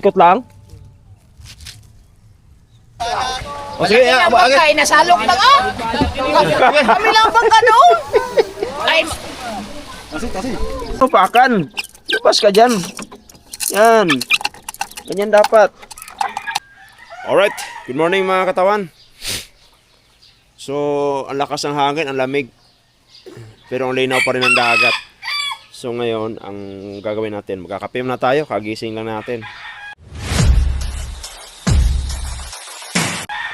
ikot lang. O sige, Ang bangkay, nasalok na nga. Kami lang bangka doon. Ay, Pakan. Lupas ka dyan. Yan. Ganyan dapat. Alright. Good morning mga katawan. So, ang lakas ng hangin, ang lamig. Pero ang linaw pa rin ng dagat. So ngayon, ang gagawin natin, magkakape na tayo, kagising lang natin.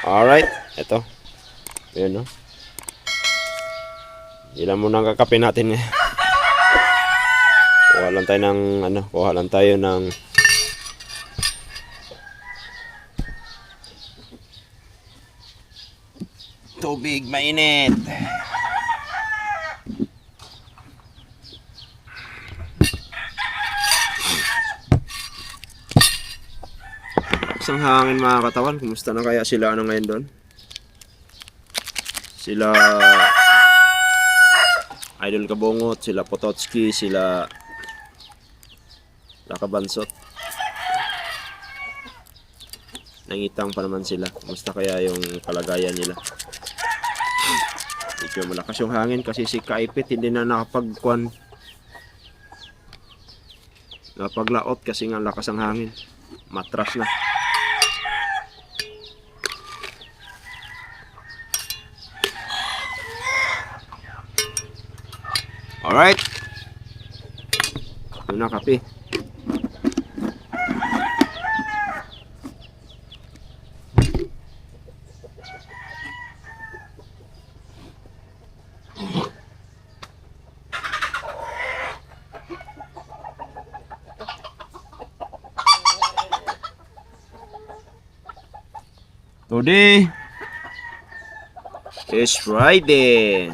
Alright, eto. Ayan, no? Ilan muna ang kakape natin ngayon. Kuha lang tayo ng, kuha lang tayo ng tubig mainit. Isang hangin mga katawan. Kumusta na kaya sila ngayon doon? Sila Idol Kabungot, sila Pototski, sila Lakabansot. Nangitang pa naman sila. Kumusta kaya yung kalagayan nila? Medyo malakas yung hangin kasi si Kaipit hindi na nakapaglaot kasi nga lakas ang hangin. Matras na. Alright. Ito na kape. Today is Friday.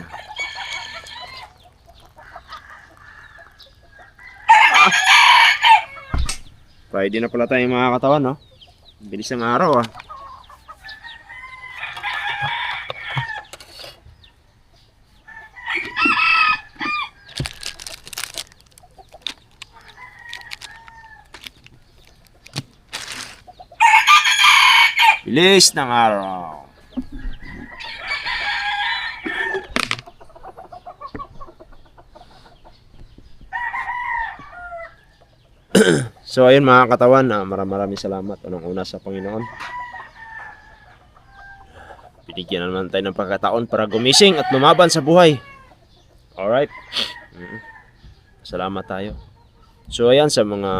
Friday na pala tayo mga katawan, no? Bilis ng araw, ah. Bilis ng araw. So ayun mga katawan, maraming salamat unang-una sa Panginoon. Binigyan naman tayo ng pagkataon para gumising at lumaban sa buhay. Alright. Salamat tayo. So ayan sa mga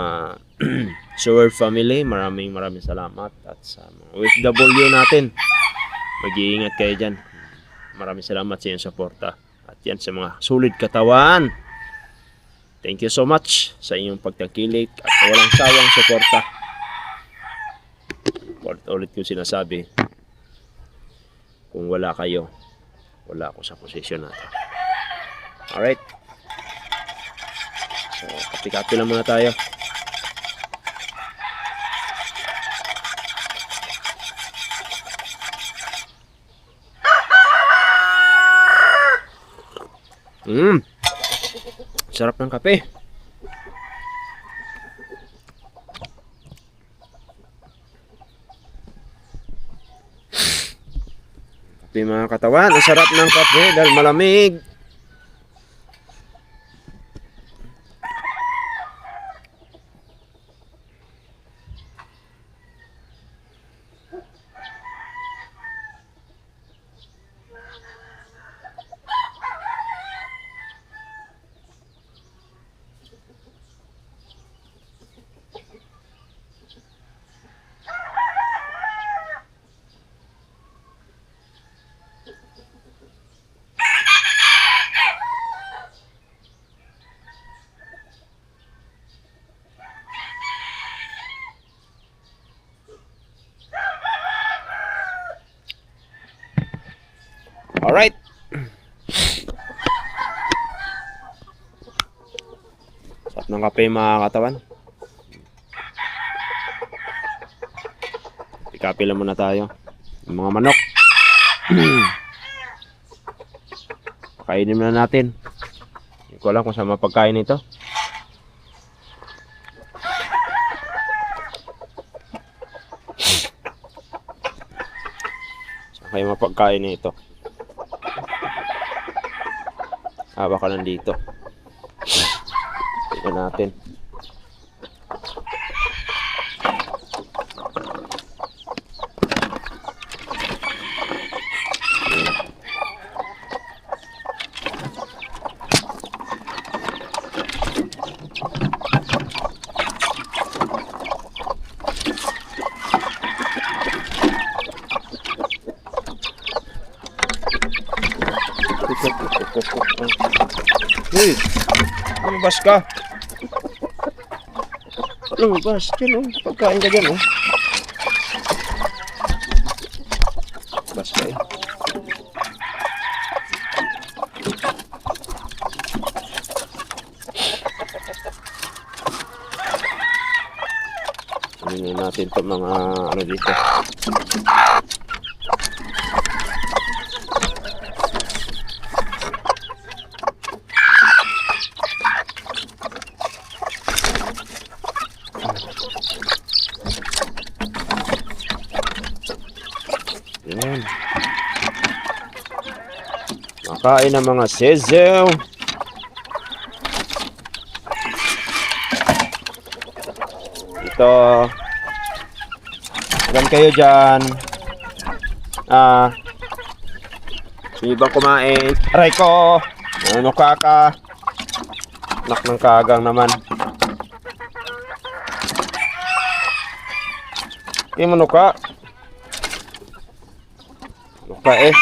Sword family, maraming salamat. At sa mga OFW natin, mag-iingat kayo dyan. Maraming salamat sa inyong suporta. At yan sa mga solid katawan, thank you so much sa inyong pagtangkilik at walang sawang suporta. Ulit ko sinasabi, kung wala kayo, wala ako sa posisyon natin. Alright. So, kapi-kapi lang muna tayo. Sarap ng kape. Kape mga katawan, ang sarap ng kape dahil malamig. Alright. Sarap ng kape mga katawan. Ikape lang muna tayo. Yung mga manok. Pakainin muna natin. Hindi ko alam kung saan mapagkain ito. Kaya mapagkain na ito. Baka nandito. Tignan natin. Uy, lumabas ka. Lumabas, dyan oh. Pagkain ka dyan oh. Lumabas ka eh. Tingnan natin ito mga ano dito. Yan. Makain ng mga sesew. Ito. Gan kayo dyan. Yung ibang kumain. Aray ko. Ano kaka? Anak ng kagang naman. Yung ano ka? Lupa eh.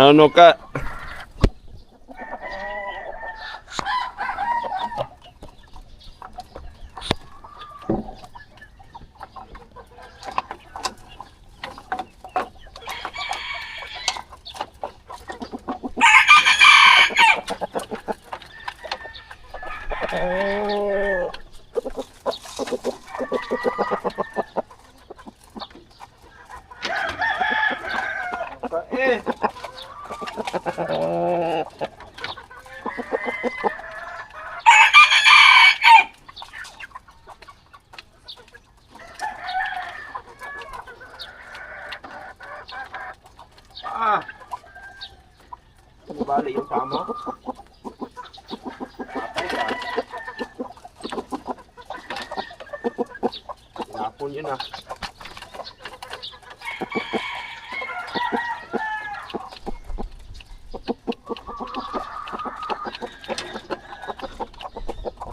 Ano ka? Bali yung kamo. Tinapon yun ah.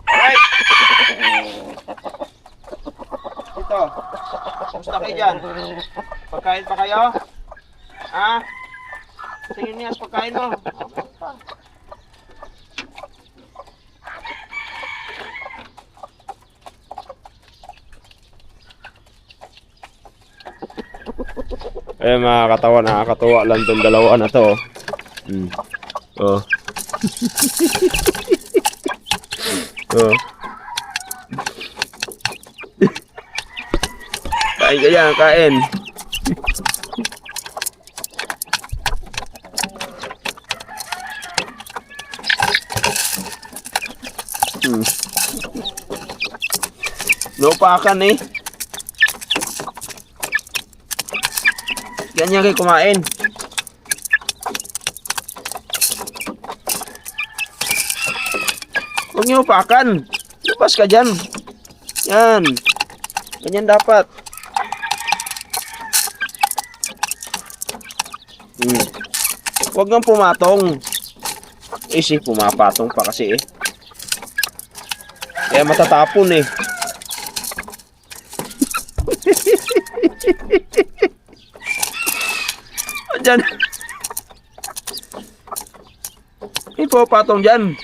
Alright! Ito. Kamusta kayo dyan? Pagkain pa kayo? Ha? Tingin niya sa pagkain mo. Eh mga katawan, nakakatuwa lang tong dalawa na to. Oh. Oh. Kain ka yan, kain. Lupakan eh. Ganyan kayo kumain. Huwag niyo upakan. Lupas ka dyan. Yan. Ganyan dapat. Huwag kang pumatong. Si pumapatong pa kasi eh. Kaya matatapon eh. Diyan. Ipopatong dyan.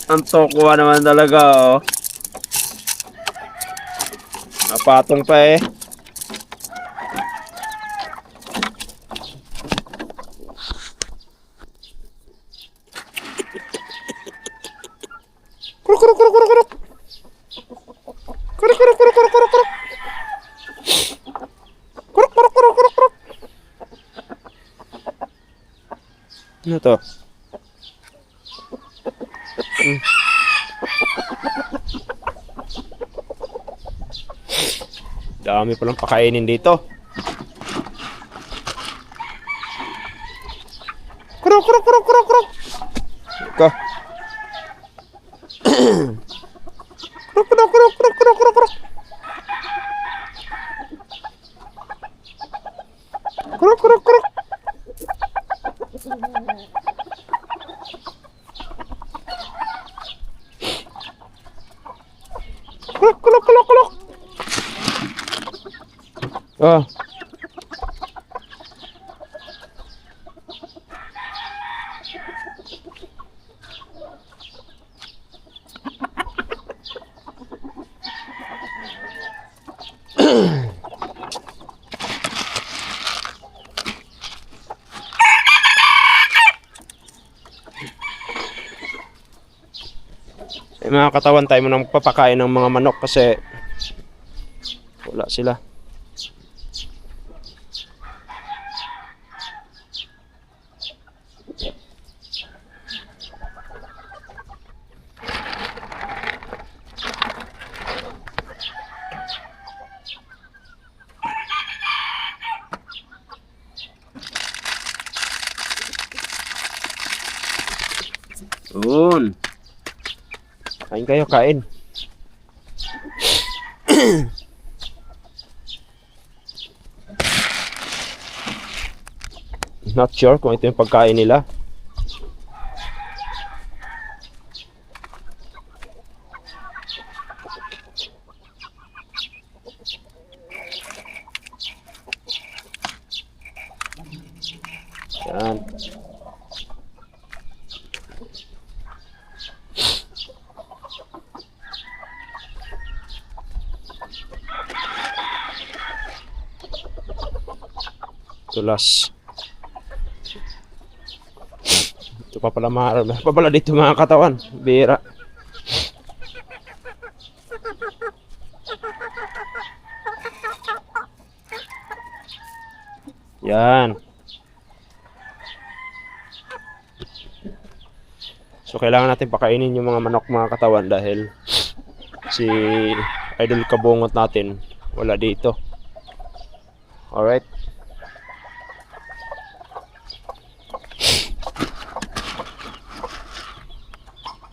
Ang tokuha naman talaga oh. Napatong pa eh. Kuruk kuruk kuruk kuruk kuruk. Kuruk kuruk kuruk kuruk kuruk kuruk. Kuruk kuruk kuruk kuruk kuruk. Ano to? Dami palang pakainin dito. Krok, krok, krok, krok, krok. Ika. Krok, krok, krok, krok, krok, krok, krok. Krok, krok, krok. Krok, krok, krok, krok. Ah. Mga katawan, tayo muna magpapakain ng mga manok kasi wala sila. Yun. Kain kayo, kain. Not sure kung ito yung pagkain nila. Yan. Tulas. Ito pa pala marami. Pa pala dito mga katawan. Bira. Yan. So kailangan natin pakainin yung mga manok mga katawan dahil si Idol Kabungot natin wala dito. Alright.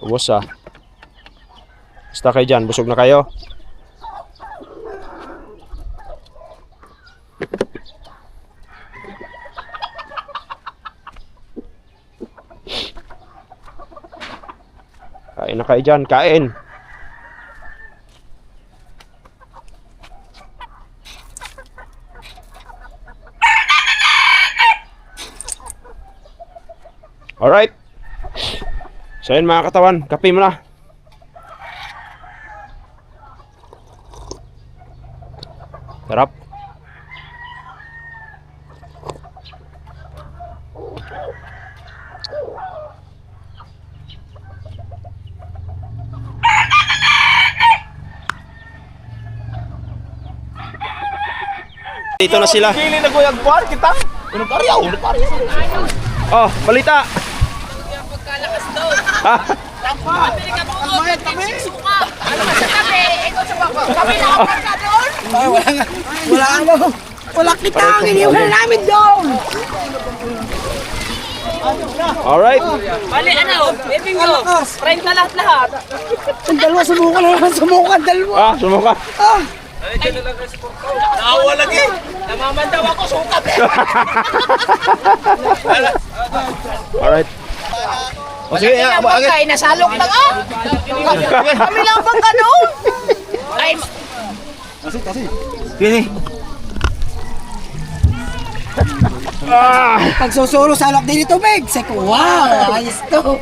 Ubos ah. Basta kayo dyan, busog na kayo. Kain na kayo dyan, kain. Alright. So yun mga katawan, kape mo na. Sarap. Dito na sila. Pili na kuyang kuwan kita. Ano pariyaw? Ano pariyaw? Oh, balita. Pagkalakas daw. Ah, Pabili ka po ko. Suka. Ano ba sa kami? Ikaw sa bako. Kami na ang pagka doon. Wala ano. Wala kita ang iniwan namin doon. alright. Bali ano? Living ko. Friend na lahat-lahat. Ang dalawa sumukan na naman sumukan. Dalawa. Ah, sumuka. Naawa lagi. Namamandaw ako sukat. Alright. O sige, Kaya pagkain nasalok lang ah. Kami lang pagka doon. Ay, Pili. Pag susulo salok din ito, Meg. Seko, wow, ayos to.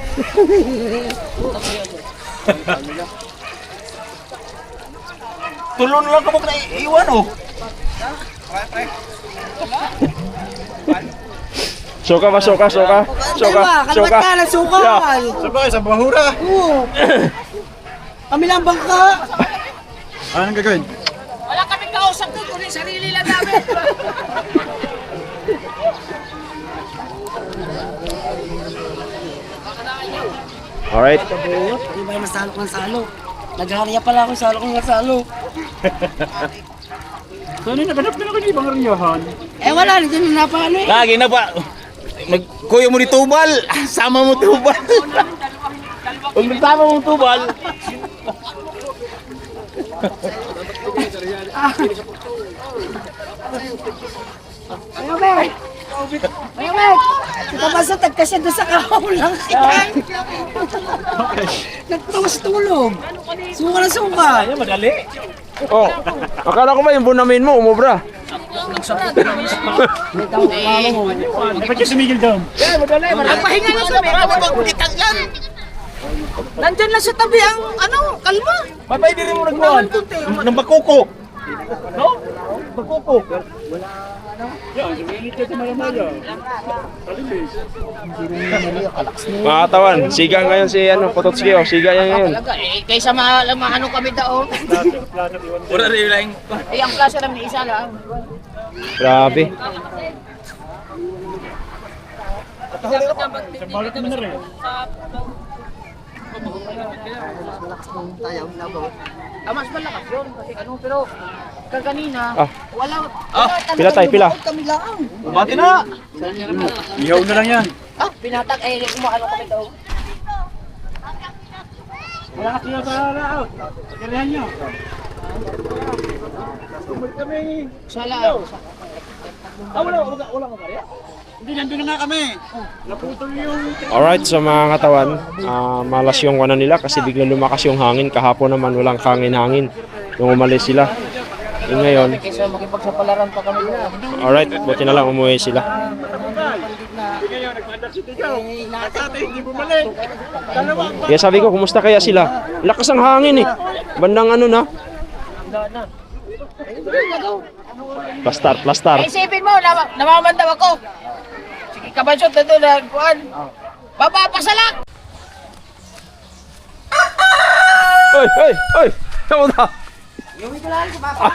Tulon lang kabok na iwan, oh. Suka ba, suka, suka. Suka, Kalmat ka ng sukal. Sabay, sa bahura. Oo. Kami lang bangka. Anong gagawin? wala kaming kausap doon. Kunin sarili lang namin. Alright. Hindi ba yung nasalo kong salo? Naghariya pala ako salo kong nasalo. So, ano naganap na lang ibang rinyahan? Eh wala, hindi na napano eh. Lagi na pa. Magkuya mo ni Tubal. Sama mo Tubal. Pag nagsama mo Tubal. Ayaw, Meg! Ayaw, Meg! Kapasatag kasi doon sa kahon lang siya. Nagtawas tulog. Suka na suka. Oh, akala ko ba yung bunamin mo, umubra? Ba't yung sumigil doon? Nagpahinga na kami. Magkitag yan. Nandyan lang sa tabi ang kalma. Papay din mo nagbuhan. Nang bakuko. No? Bakuko. Yan, sumingit ka sa maya-maya. Talilis. Mga katawan, siga ngayon si Pototski, oh. Siga yan ngayon. Talaga eh, kaysa maano kami daw. Wala rin lang. Eh, ang klase lang ni isa lang. Grabe. Balot mo na rin. Mas malakas yun kasi pero kaganina, Ah. wala Pila tayo, pila. kami lang. Bati na. Ihaw na lang yan. Pinatag umaano kami daw. Wala kasi yung sa laot. Kirahan nyo. Sala. Wala ka kaya? Hindi, nandun na nga kami. Naputol yung... Alright, so mga katawan, malas yung wana nila kasi biglang lumakas yung hangin. Kahapon naman walang hangin-hangin nung umalis sila. Yung ngayon, Kaysa makipagsapalaran pa kami doon. alright, buti na lang umuwi sila. Ngayon, nagpandar si Tigaw. Nakasate, hindi bumalik. Dalawa ang Kaya sabi ko, kumusta kaya sila? Lakas ang hangin eh. Bandang ano na? Plastar, plastar. Eh, isipin mo, namamandaw ako. Sige, kabansot na doon, nagkuhan. Papapasalak! Oy, oy, oy! Kamusta? Yung ito lang sa papa.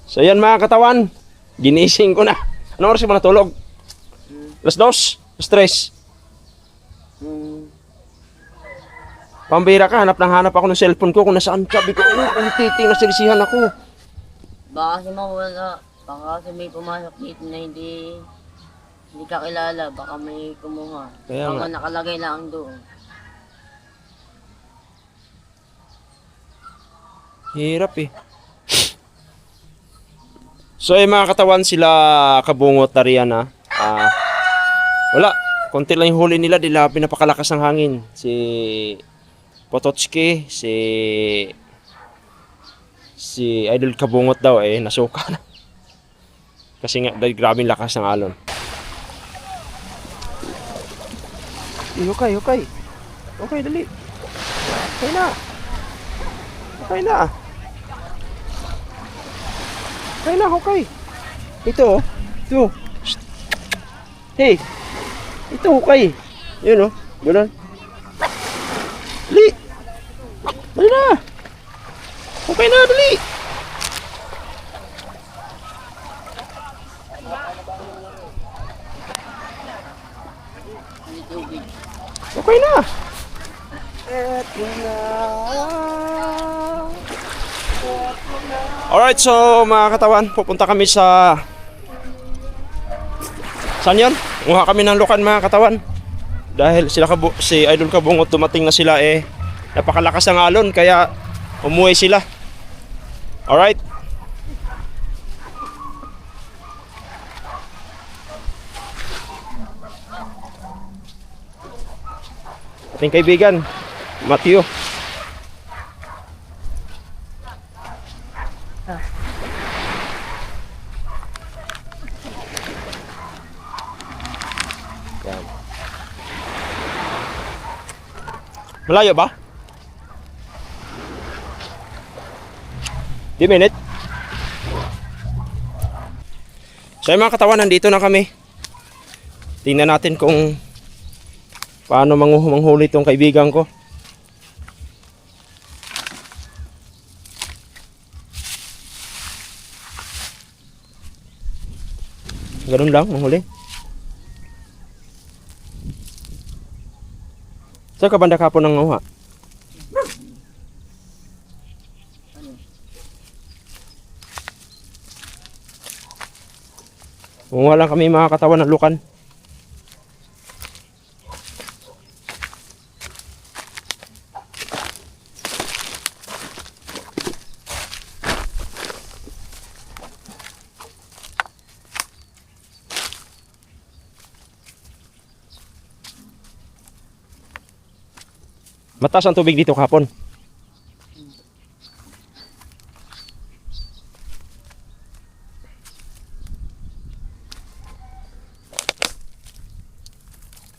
So yan mga katawan, ginising ko na. Anong oras ka ba natulog? Alas 2? Alas 3? Pambira ka, hanap ako ng cellphone ko kung nasaan. Sabi ko, kung titing nasilisihan ako. Baka kasi mawala. Baka kasi may pumasok dito na hindi ka kilala. Baka may kumuha. Kaya Baka nga. nakalagay lang doon. Hirap eh. So mga katawan, sila kabungot na riyan ha. Wala, konti lang yung huli nila, dila pinapakalakas ng hangin. Si Pototski, si Idol Kabungot daw eh, nasuka na. Kasi nga, dahil grabing lakas ng alon. Okay, okay. Okay, dali. Okay na. Okay na. Okay na, okay. Ito, oh. Ito. Shh. Hey. Ito, okay. Yun, oh. Ganun. Dali. Dali na. Okay na, dali. Okay na. Alright, so mga katawan, pupunta kami sa... Saan yan? Nguha kami ng lukan mga katawan. Dahil si Idol Kabungot dumating na sila eh. Napakalakas ng alon kaya umuwi sila. Alright. Ating kaibigan, Matthew. Yan. Malayo ba? 10 minutes. So yung mga katawan, nandito na kami. Tingnan natin kung paano manghuli itong kaibigan ko. Ganun lang, manghuli. Saan ka banda kapon ng nguha? Manguha lang kami mga katawan ng lukan. Mataas ang tubig dito kahapon.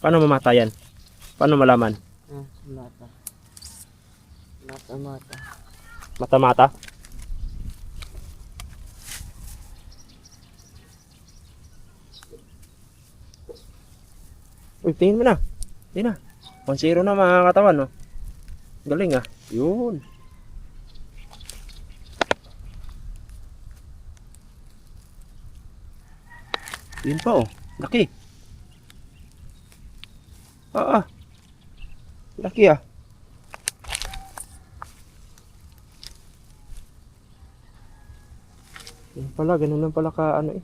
Paano mamatayan? Paano malaman? Mata. Mata. Mata-mata? Uy, tingin mo na. Tingin na. 1-0 na mga katawan, no? Galing ah. Yun. Yun pa oh. Laki. Laki ah. Yun pala, ganun lang pala ka ano eh.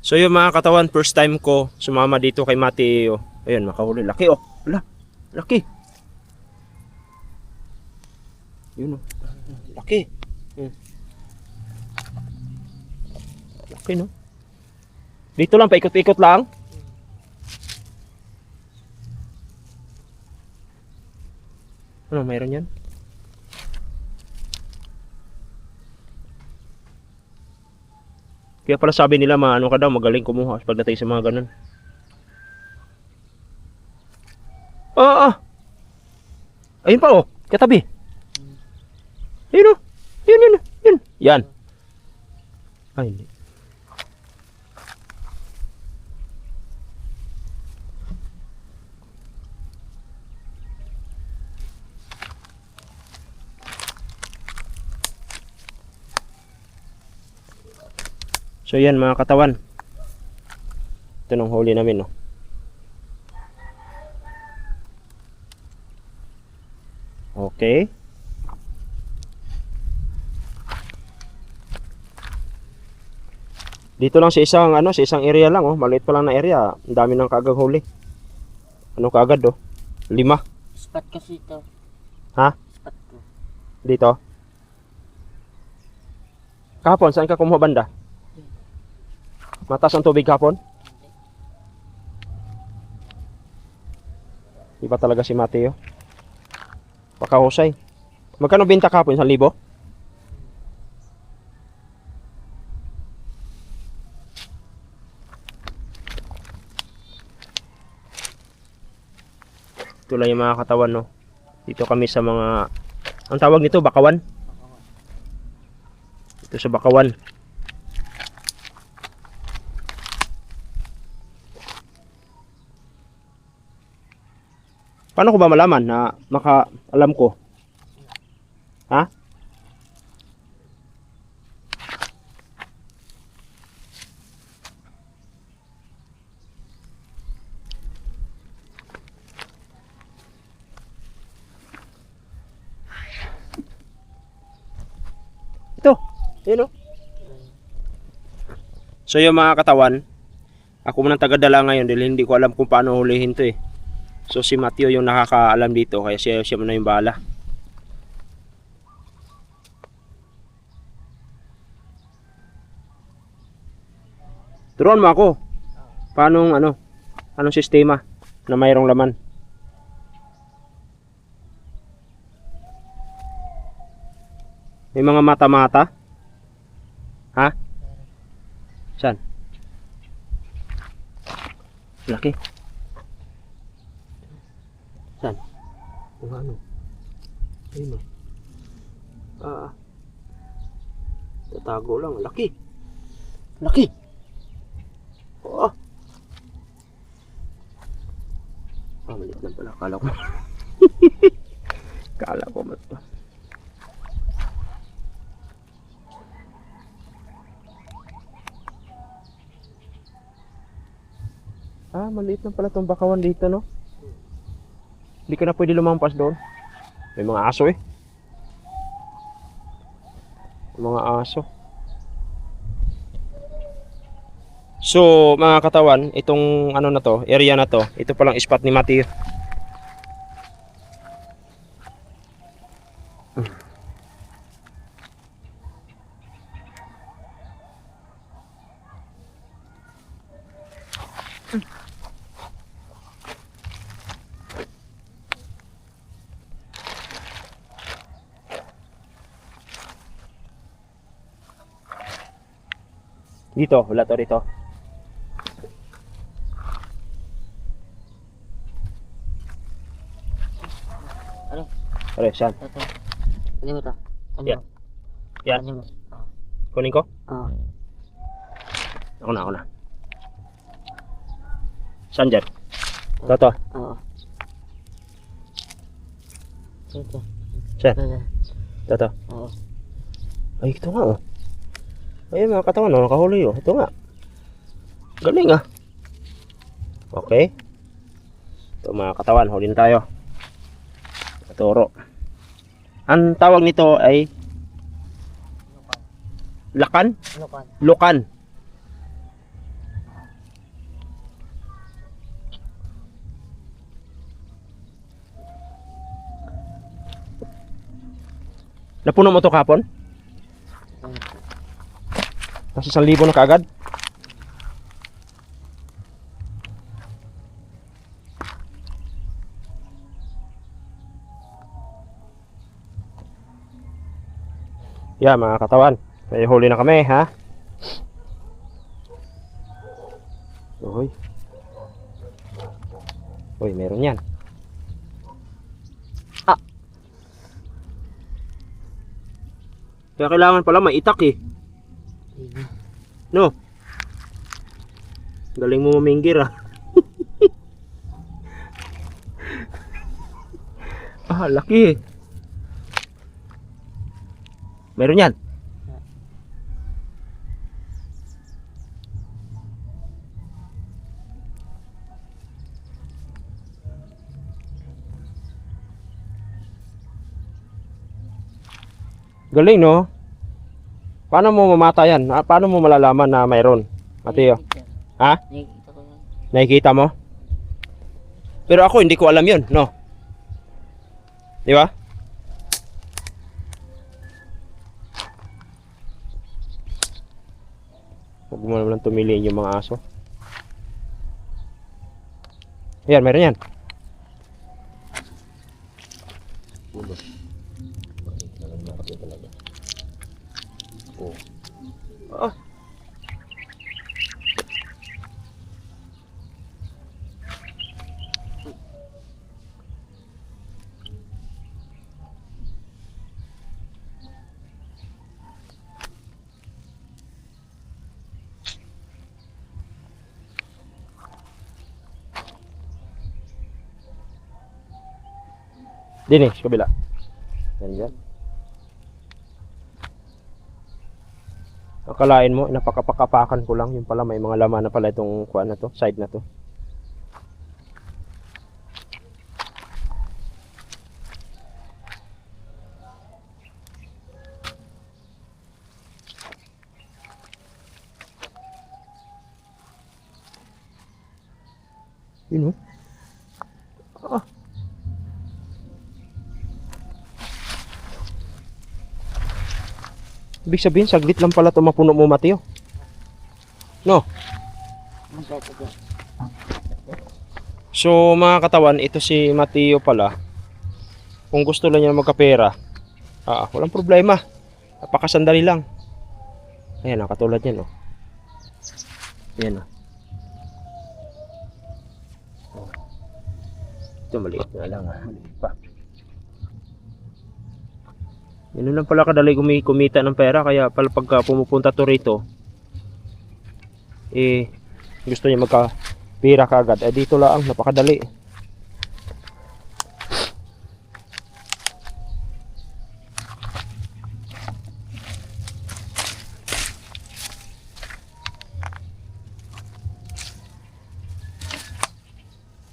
So yung mga katawan, first time ko sumama dito kay Mateo. Ayun, makahuli. Laki oh. Wala. Laki. Yun oh. Laki. Laki no. Dito lang, paikot-ikot lang. Ano, mayroon yan? Kaya pala sabi nila ano ka daw, magaling kumuha pagdating sa mga ganun. Ayun pa oh, katabi. Ayun oh. Yun. Yan. Ay, hindi. So yan mga katawan. Ito nung huli namin no. Okay. Dito lang sa isang area lang oh, maliit pa lang na area. Ang dami ng kagang huli. Ano kaagad oh? 5. Spot kasi ito. Ha? Spot ko. Dito. Kahapon saan ka kumuha banda? Mataas ang tubig kahapon? Iba talaga si Mateo. Pakahusay. Magkano binta kahapon? 1,000? Ito lang yung mga katawan no. Dito kami sa mga, ang tawag nito bakawan. Ito sa bakawan. Paano ko ba malaman na alam ko? Ha? Ito. Yun o. So yung mga katawan, ako munang tagadala ngayon dahil hindi ko alam kung paano hulihin to eh. So si Mateo yung nakakaalam dito kaya siya muna yung bahala. Turuan mo ako. Anong sistema na mayroong laman? May mga mata-mata? Ha? Saan? Laki. Saan? Kung ano? Ayun o. Tatago lang. Laki. Laki. Oh. Maliit lang pala. Akala ko. Kala ko ba ito? Ah, maliit lang pala tong bakawan dito, no? Hindi ka na pwede lumampas doon. May mga aso eh. Mga aso. So, mga katawan, itong ano na to, area na to, ito palang spot ni Matthew. Dito, wala to rito. Ano? Pare, saan? Ito. Ano mo ito? Ano Yeah. mo? Yan. Ano mo? Kunin ko? Oo. Ako na. Saan dyan? Toto. Oo. Ito. Saan? Ito. Toto. Oo. Ay, ito nga oh. Ayun mga katawan, oh, nakahuli oh. Ito nga. Galing ah. Okay. Ito mga katawan, huli na tayo. Toro. Ang tawag nito ay lakan? Ano ka? Lukan. Napuno mo to kapon? Nasa 1,000 na kaagad? Yeah, mga katawan. May huli na kami, ha? Uy. Uy, meron yan. Ah. Kaya kailangan pala maitak eh. No? Galing mo maminggir ah. Ah, laki eh. Meron yan. Galing no? Paano mo mamatayan? Paano mo malalaman na mayroon? Mateo? Ha? Nakikita ko yan. Nakikita mo? Pero ako hindi ko alam yun, no? Di ba? Huwag mo naman tumiliin yung mga aso. Ayan, meron yan. Oh. Dini, sa kabila. Yan dyan. Akalain mo, napakapakapakan ko lang. Yung pala, may mga laman na pala itong kuan na to, side na to. Yun oh. Ah. Ibig sabihin, saglit lang pala ito mapuno mo, Mateo. No? So, mga katawan, ito si Mateo pala. Kung gusto lang niya magkapera, walang problema. Napakasandali lang. Ayan, katulad yan, oh. Ayan, oh. Ito, maliit na lang, maliit pa. Ganun lang pala kadali kumita ng pera, kaya pala pagka pumupunta to rito, gusto niya magkapira kaagad. Dito lang, napakadali.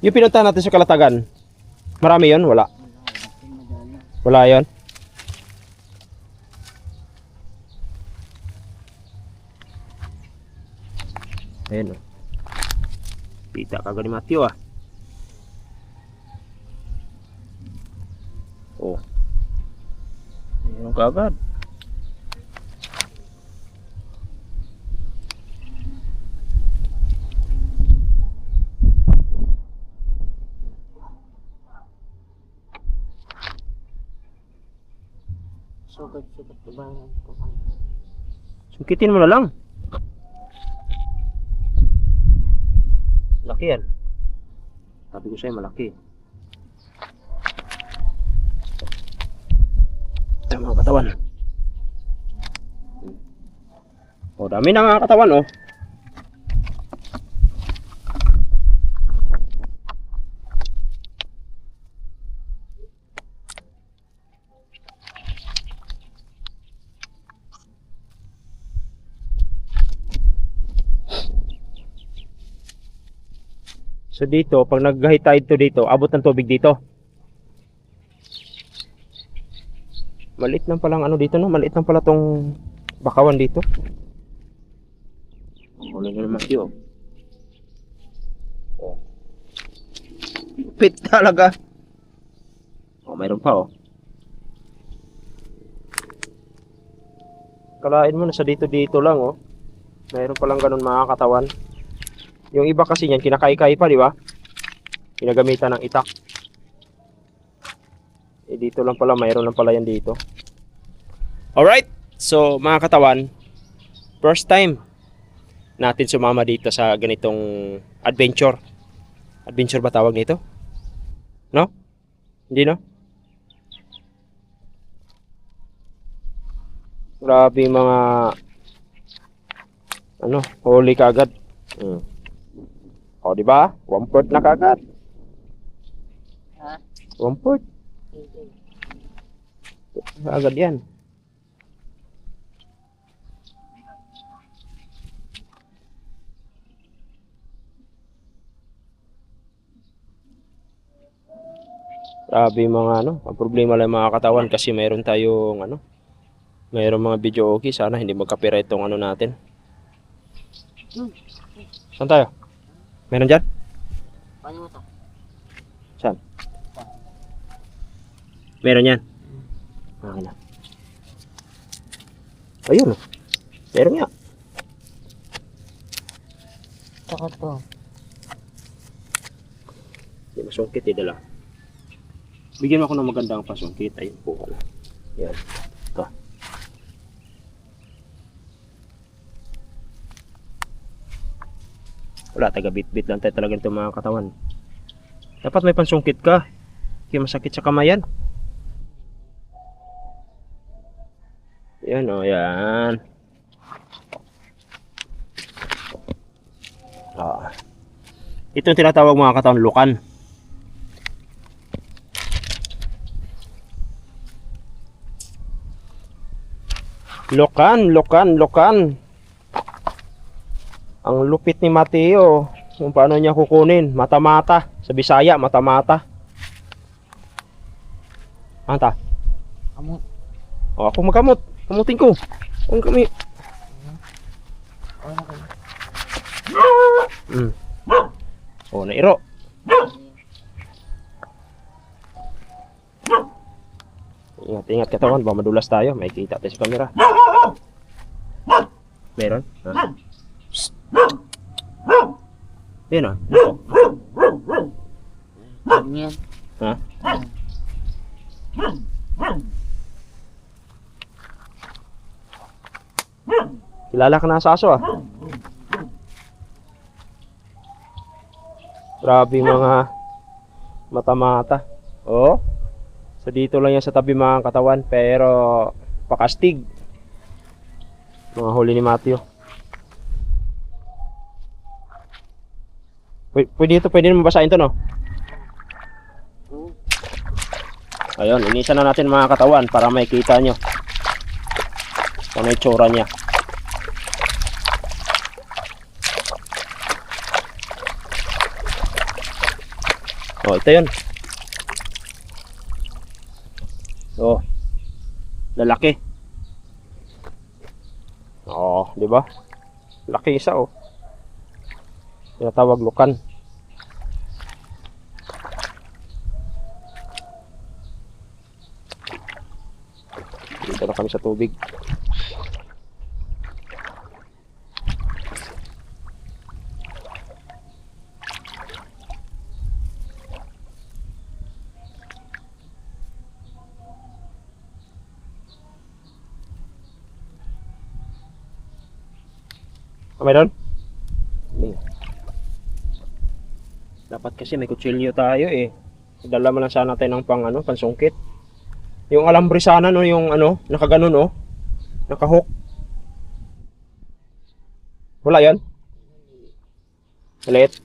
Yung pinunta natin sa Kalatagan, marami yon? Wala. Wala yon? Ayan o. Kita kagad ni Matthew ah. Oh. Ayan kagad. Sugat-sugat ba? Sukitin mo na lang. Laki yan. Sabi ko sa'yo malaki. Ito mga katawan. O dami na nga katawan oh. So dito, pag nag-high tide to dito, abot ng tubig dito. Maliit lang palang ano dito no, maliit lang pala tong bakawan dito. Huli na naman siyo. Oh. Pit talaga. Oh, mayroon pa oh. Kalain mo na sa dito lang oh. Mayroon palang ganun mga katawan. Yung iba kasi niyan, kinakay-kay pa, di ba? Ginagamitan ng itak. Eh, dito lang pala, mayroon lang pala yan dito. Alright, so mga katawan, first time natin sumama dito sa ganitong adventure. Adventure ba tawag nito? No? Hindi, no? Grabe mga ano, huli kagad. O, di ba? 1/4 na kagad. Ha? 1/4. Agad yan. Grabe mga ano, ang problema lang mga katawan kasi mayroon tayong ano, mayroon mga video okay, sana hindi magka-copyright tong ano natin. Saan tayo? Meron dyan? Paano mo to? Saan? Meron yan? Okay na. Ayun. Meron nga. Tsaka to. Hindi masungkit eh, dala. Bigyan mo ako ng magandang pasungkit. Ayun po. Yan. Ito. Wala, taga bit-bit lang tayo talaga itong mga katawan. Dapat may pansungkit ka. Kaya masakit sa kamayan. Yan o, yan. Ito yung tinatawag mga katawan, lukan. Lukan. Ang lupit ni Mateo kung paano niya kukunin. Mata-mata. Sa Bisaya, mata-mata. Anta? Kamot. O, ako magkamot. Kamutin ko. Ang kami. O, nairo. Ingat katawan. Baka madulas tayo. May kita tayo sa camera. Meron? Ha? Yan o. Ano yan? Ha? Kilala ka na sa aso ah. Grabe mga mata-mata. Oh. So dito lang yan sa tabi mga katawan. Pero pakastig. Mga huli ni Matthew. Pwede naman basahin to no? Ayun, inisan na natin mga katawan para makita nyo kung ano yung tsura niya. Oh, ito yun. Oh. Lalaki. Oh, di ba? Laki isa oh. Tinatawag lukan. Dito na kami sa tubig. Kamay doon? Dapat kasi may kutsilyo tayo eh. Dala mo lang sana tayo ng pang ano, pansungkit. Yung alambre sana no, yung ano, nakaganon oh. Nakahook. Wala yan? Maliit.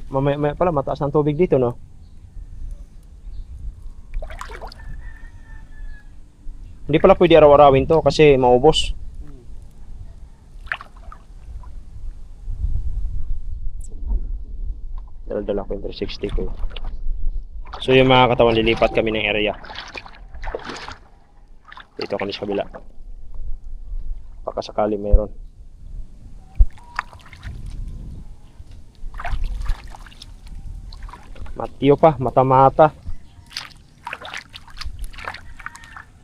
Mamaya pala mataas ng tubig dito no. Hindi pala pwede araw-arawin to kasi maubos. Dala ko yung 360 ko. So yung mga katawan, lilipat kami ng area. Dito kami sa kabila. Baka sakali meron. Matiyo pa, mata-mata.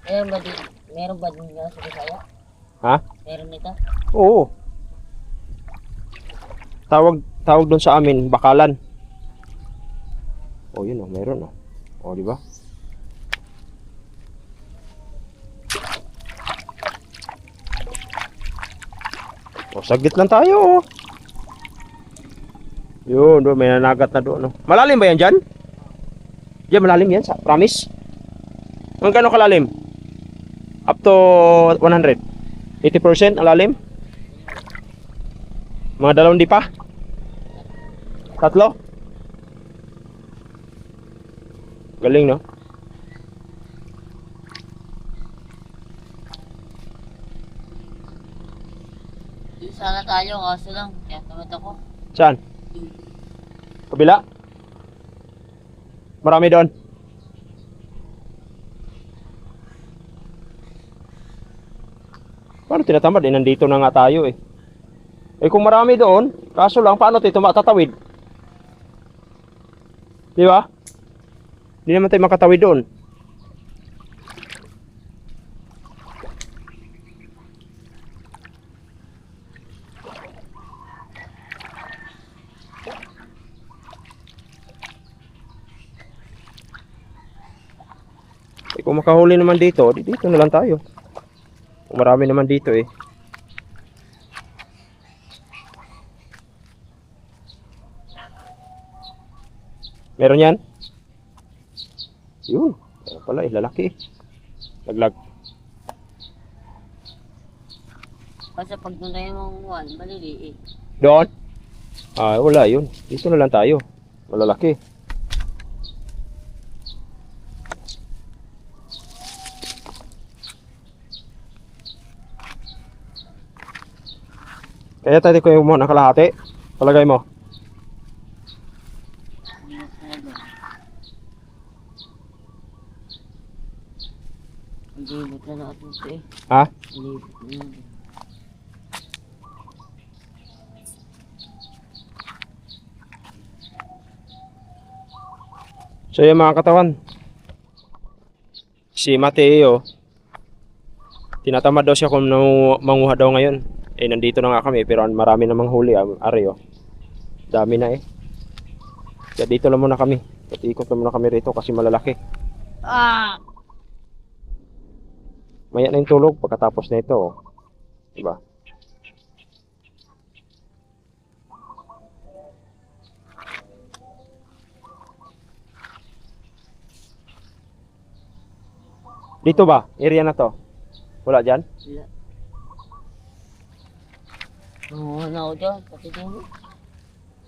Meron ba din nga sa Bisaya? Ha? Meron nito? Oo. Tawag doon sa amin, bakalan. Oh, yun oh, meron oh. Oh, di ba? Oh, saglit lang tayo oh. Yun, doon may nanagat na doon. No? Malalim ba yan dyan? Diyan malalim yan, promise? Hanggang gano'ng kalalim? Up to 100? 80% ang lalim? Mga 2 di pa? 3? Galing no? Doon sana tayo, kaso lang. Kaya tamad ako. Saan? Kabila? Marami doon. Paano tinatamad? Eh, nandito na nga tayo eh. Eh kung marami doon, kaso lang, paano tayo matatawid? Di ba? Hindi naman tayo makatawid doon. Eh kung makahuli naman dito, dito na lang tayo. Kung marami naman dito eh. Meron yan? Yun. Meron pala eh, lalaki. Laglag. Kasi pag doon tayo manguhan, maliliit. Doon? Ah, wala yun. Dito na lang tayo. Malalaki. Kaya tayo ko yung mo nakalahati. Palagay mo. Libot na natin ito eh. Ha? Libot na natin. So yung mga katawan, si Mateo, tinatamad daw siya kung manguha daw ngayon. Eh nandito na nga kami pero marami namang huli, Areo. Dami na eh. Kaya dito lang muna kami. Ikot lang muna kami rito kasi malalaki. Maya na yung tulog pagkatapos na ito. Oh. Diba? Dito ba? Area na to? Wala dyan? Wala. Nanguhan na ako dyan, pati din.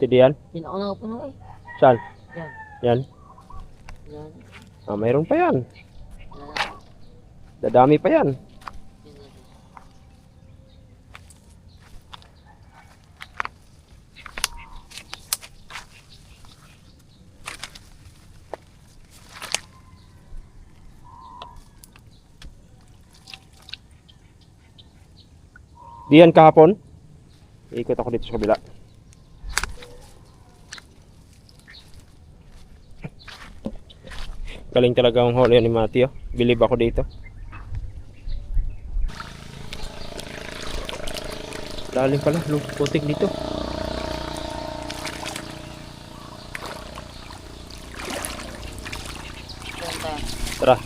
Tidiyan? Hindi na ako nakapuno eh. Saan? Yan. Yan? Yan. Ah, mayroon pa yan. Wala na Dadami pa yan. Diyan kahapon. Ikot ako dito sa kabila. Galing talaga ang huli ni Matthew. Bilib ako dito. Lalim pala, putik dito. Tara.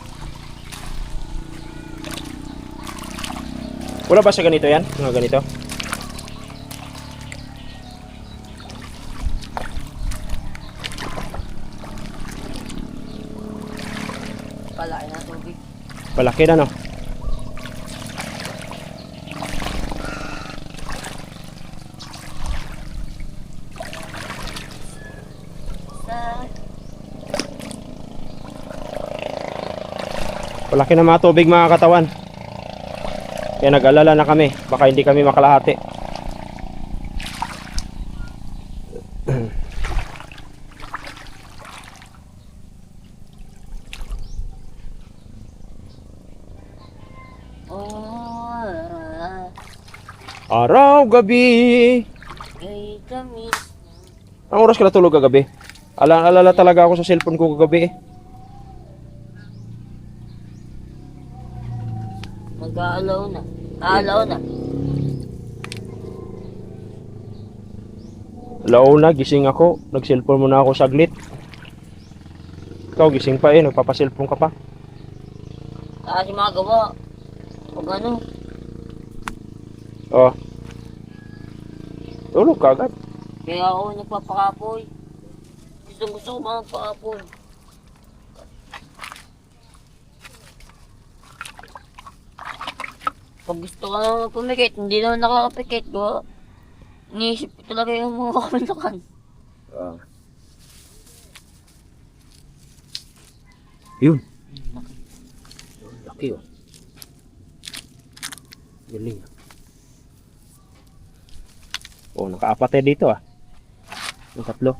Wala ba sa ganito yan? Mga ganito? Palaki na tubig. Palaki na, no? Palaki na mga tubig mga katawan. Kaya nag-alala na kami. Baka hindi kami makalahati. Araw, gabi. Ay, kami. Ang oras ka natulog kagabi? Alala talaga ako sa cellphone ko kagabi eh. Mag-aalaw na. Aalaw na. Launa, gising ako. Nag-cellphone muna ako saglit. Ikaw, gising pa eh. Nagpapa-cellphone ka pa. Kasi mga gawa. Pag ano. Oh. Tulog ka agad. Kaya ako nagpapakapoy. Gusto ko magpakapoy. Pag gusto ko naman pumikit, hindi naman nakakapikit ko. Iniisip ko talaga yung mga kamantakan. Yun. Laki oh. Galing ah. Oh, nakaapat eh dito ah. Yung tatlo.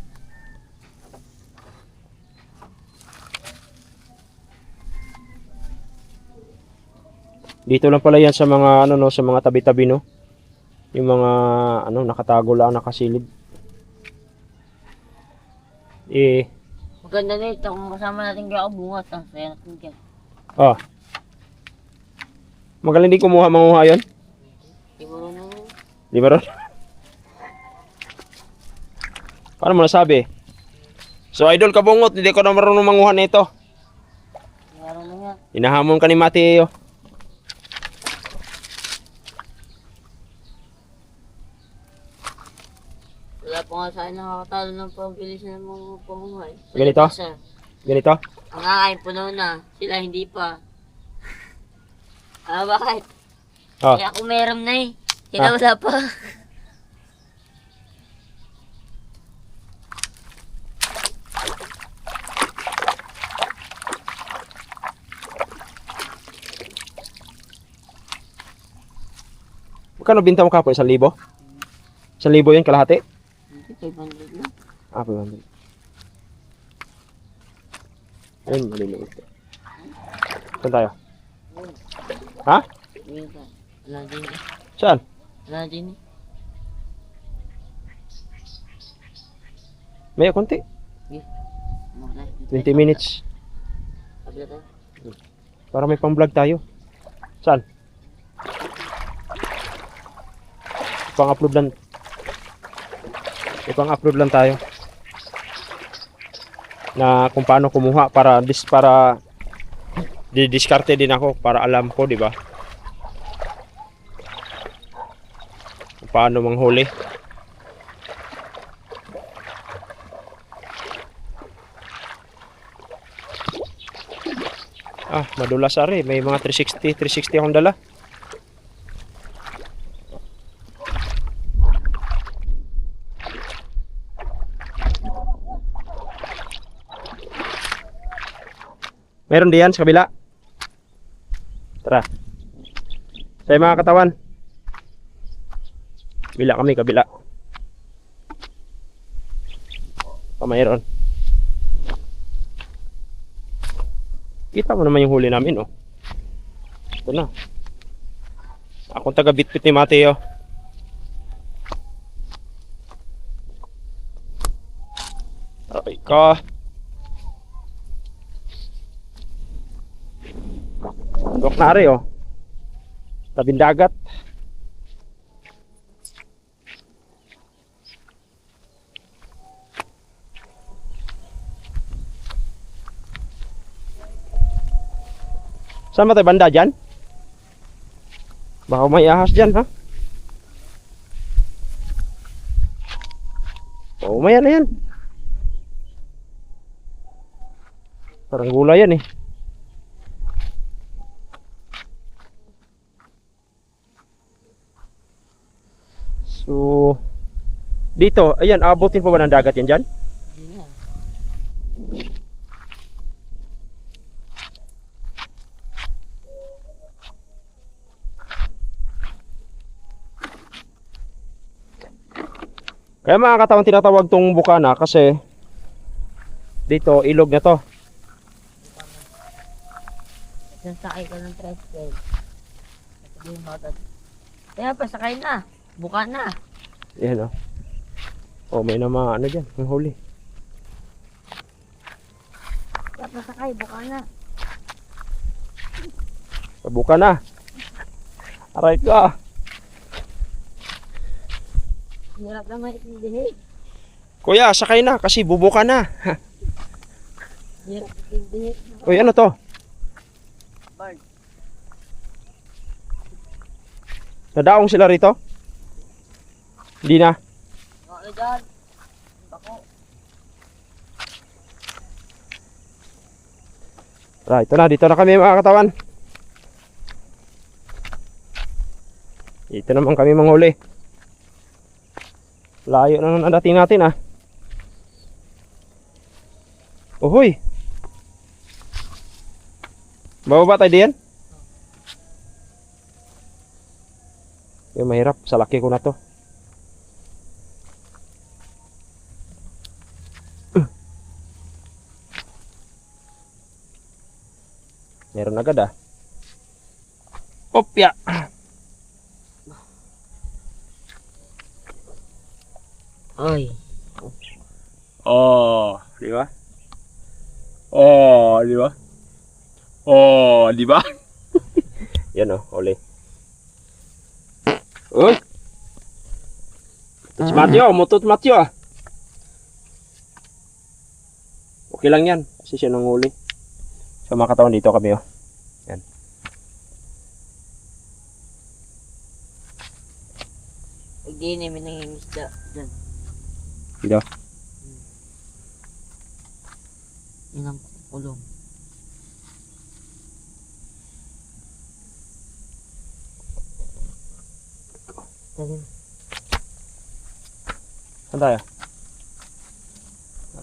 Dito lang pala yan sa mga ano no, sa mga tabi-tabi no. Yung mga ano nakatago lang, nakasilid. Eh, Maganda nito kung kasama natin kaya bungat. Ang saya natin dyan. oh. Magaling din manguha yun. Di mo rin naman. Di ba ron? Paano mo nasabi? So idol kabungot, hindi ko na marunong manguha nito. Meron na nga. Hinahamon ka ni Mateo. Wala pa nga sa akin nakakatalo ng pabilis ng mga pamuhay. Ganito? Ganito? Ang aking puno na. Sila hindi pa. Bakit? Oh. Kaya ako meron na eh. Sila wala pa. Magkano binta mo kapon? 1,000? 1,000 yun kalahati? Hindi, 500 na. Ah, 500. Ayun, maliliit. Saan tayo? Ha? Ayun ka. Wala din eh. Saan? Wala din eh. May konti. Wala. 20 minutes. Kabila tayo. Para may pang-vlog tayo. Saan? Pang-upload lang. Pang-upload lang tayo. Na kung paano kumuha para didiskarte din ako para alam ko, di ba? Kung paano manghuli. Ah, madulas ari, may mga 360 akong dala. Meron diyan sa kabila. Tara. Sa mga katawan. Kabila kami, kabila. Mayroon. Kita mo naman yung huli namin, oh. Ito na. Akong taga Bitbit ni Mateo. Aray ka. Dok na rin, oh. Tabing dagat. Saan ba tayo banda dyan? Baka may ahas dyan, ha? Oo, maya na yan. Parang gulay yan, eh. So, dito, ayan, abutin pa ba ng dagat yan dyan? Kaya mga katawan tinatawag tong bukana kasi dito ilog na to. Sasakay ka ng tricycle. Sabihin mo, kaya pa, sakay na. Buka na. Yan oh. Oh, may nama ano dyan, ang huli. Kaya pa, sakay, buka na. Pabuka na. Aray ka. Hirap na maintindihin. Kuya, sakay na kasi bubuka na. Hirap maintindihin. Uy, ano to? Bird. Nadaong sila rito? Hindi na. Ano dyan? Bako. Right, ito na. Dito na kami mga katawan. Dito naman kami manghuli. Layo na nang dating natin ah. Uhoy. Bababa tayo diyan? Yung mahirap. Sa laki ko na to. Meron agad ah. Opya. Oy. Oh, di ba? Oh, di ba? Oh, di ba? Yan oh, uli. Uy. Ito si Mateo, mutot Mateo ah. Okay lang yan, kasi siya nang huli. So mga katawan dito kami oh. Yan. Hindi namin nangingisda dyan. Dito. Yun ang kulong. Talim. Saan tayo?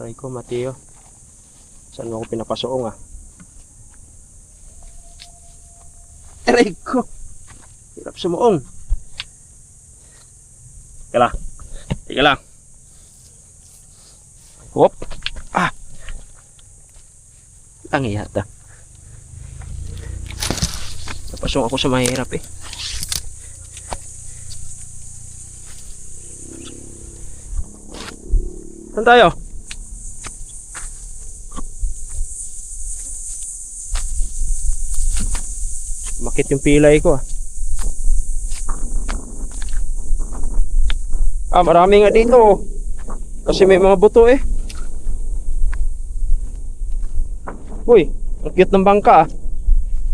Aray ko, Mateo. Saan mo ako pinapasoong ah? Aray ko! Hirap sumuong. Teka lang. Teka lang. Hop! Ah! Tangi yata. Napasong ako sa mahirap eh. Saan tayo? Makit yung pilay ko ah. Ah, marami nga dito oh. Kasi may mga buto eh. Uy, ang cute ng bangka ah.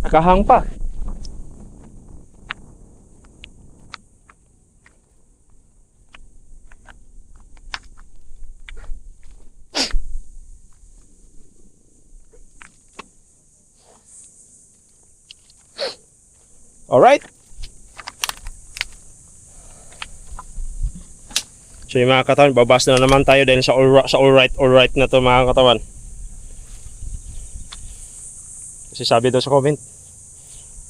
Nakahang pa. Alright. So yung mga katawan, babas na naman tayo dahil sa alright na to mga katawan. Kasi sabi daw sa comment,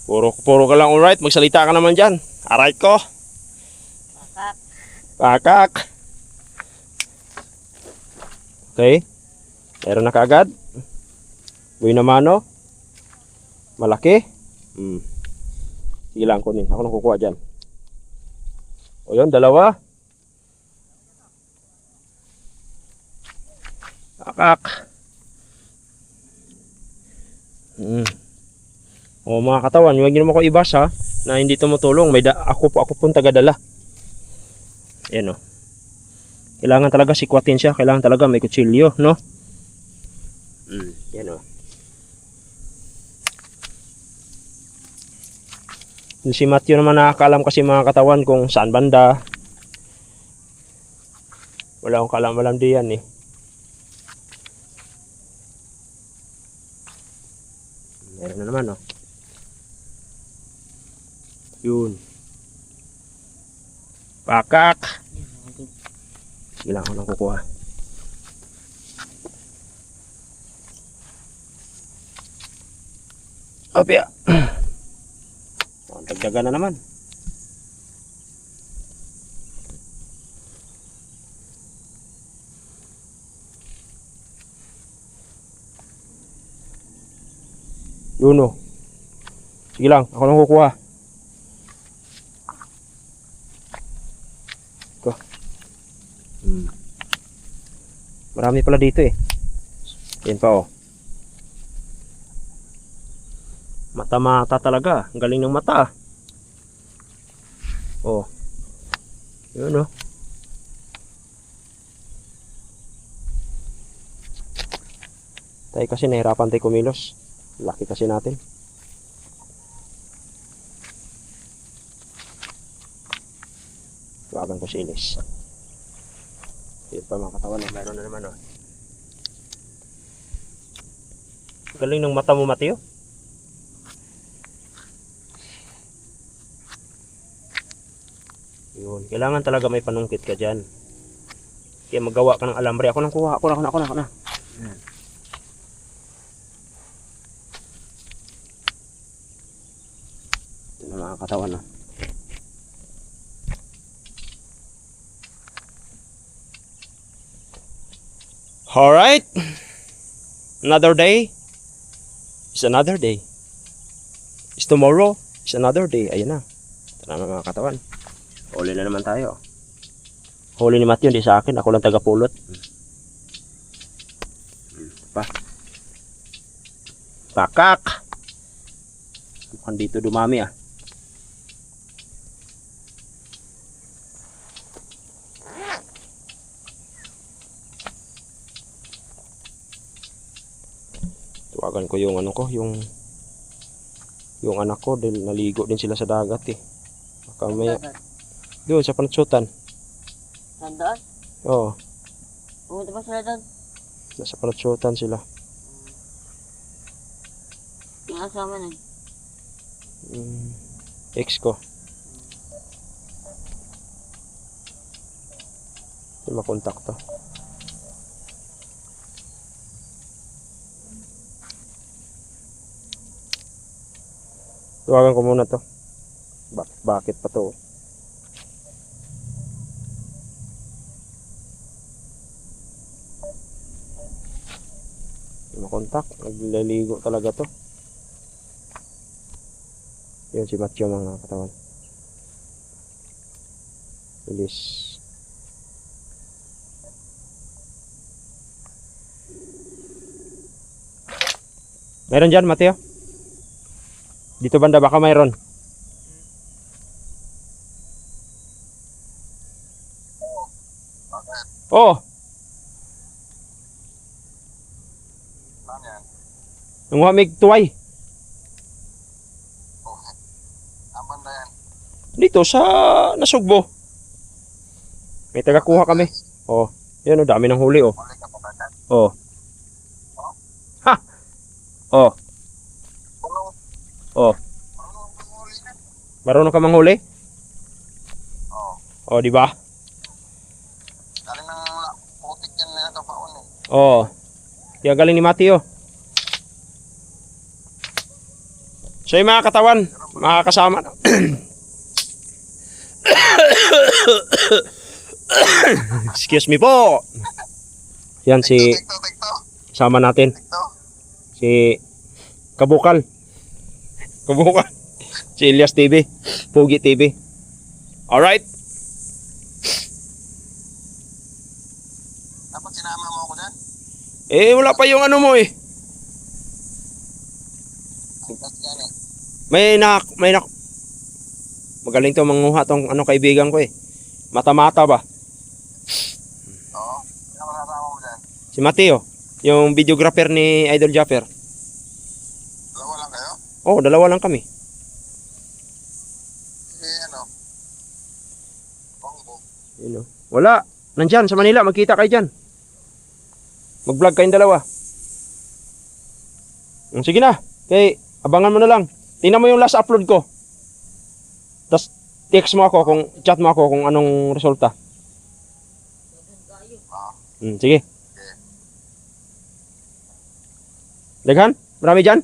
Puro ka lang alright. Magsalita ka naman dyan. Alright ko. Pakak. Pakak. Okay. Meron na kaagad. Buhay na mano. Malaki. Sige lang kunin. Ako nang kukuha dyan. O yun, dalawa. Pakak. O mga katawan, huwag niyo naman ako ibasa na hindi tumutulong. Ako pong tagadala. Ayan o. Kailangan talaga sikwatin siya. Kailangan talaga may kutsilyo, no? Yan o. Si Matthew naman nakakaalam kasi mga katawan kung saan banda. Wala akong kaalam-alam diyan eh. Meron na naman, oh. Yun. Pakak. Sige lang ako nang kukuha. Opya. Dagdagan na naman. Yun o. Sige lang, ako nang kukuha. Ito. Marami pala dito eh. Yan pa oh. Mata-mata talaga. Ang galing ng mata. Oh. Yun oh. Tayo kasi nahirapan tayo kumilos. Laki kasi natin. Tuwagan ko si Ilis. Yun pa mga katawan. Meron na naman oh. Galing ng mata mo, Mateo. Yun. Kailangan talaga may panungkit ka dyan. Kaya magawa ka ng alambre. Ako nang kuha. Ako na. Yan. Ito na mga katawan na. Alright. Another day is another day. Is tomorrow is another day. Ayun na. Ito na mga katawan. Huli na naman tayo. Huli ni Matthew, hindi sa akin. Ako lang taga-pulot. Pakak. Mukhang dito dumami ah. Tuwagan ko yung ano ko, yung anak ko dahil naligo din sila sa dagat eh. Baka may doon sa panatsutan. Sandaan? Oo, Pumunta ba sila doon? nasa panatsutan sila. Yung asama na. Ex ko. Hindi makontak to. Tuwagan ko muna to. Bakit pa to? Makontak, nagliligo talaga to. Yun si Matthew mga katawan. Bilis. Meron dyan, Matthew? Dito banda baka mayroon. Oh. Nanguha mig tuway. Dito sa Nasugbo. May taga-kuha kami. Oh, yan oh, dami ng huli oh. Oh. Ha. Oh. Oh. Marunong ka manghuli? Oh, di ba? Galing ng putik yan na kapaon eh. Oh. Kaya galing ni Matthew. So yung mga katawan, mga kasama. Excuse me po. Yan si sama natin. Si Kabukal. Kabukal. Si Elias TV. Pugi TV. Alright. Dapat sinama mo ako dyan. Wala pa yung ano mo eh. May magaling to manguha tong ano kaibigan ko eh. Mata-mata ba? Oo. Sino kasama mo dyan? Si Mateo, yung videographer ni Idol Japper. Dalawa lang kayo? Oh, dalawa lang kami. Ano? Bongbo. Yun oh. Wala. Nandyan sa Manila, magkita kayo dyan. Mag-vlog kayong dalawa. Sige na. Okay, abangan mo na lang. Tingnan mo yung last upload ko. Tapos text mo ako kung chat mo ako kung anong resulta. Sige. Daghan? Marami dyan?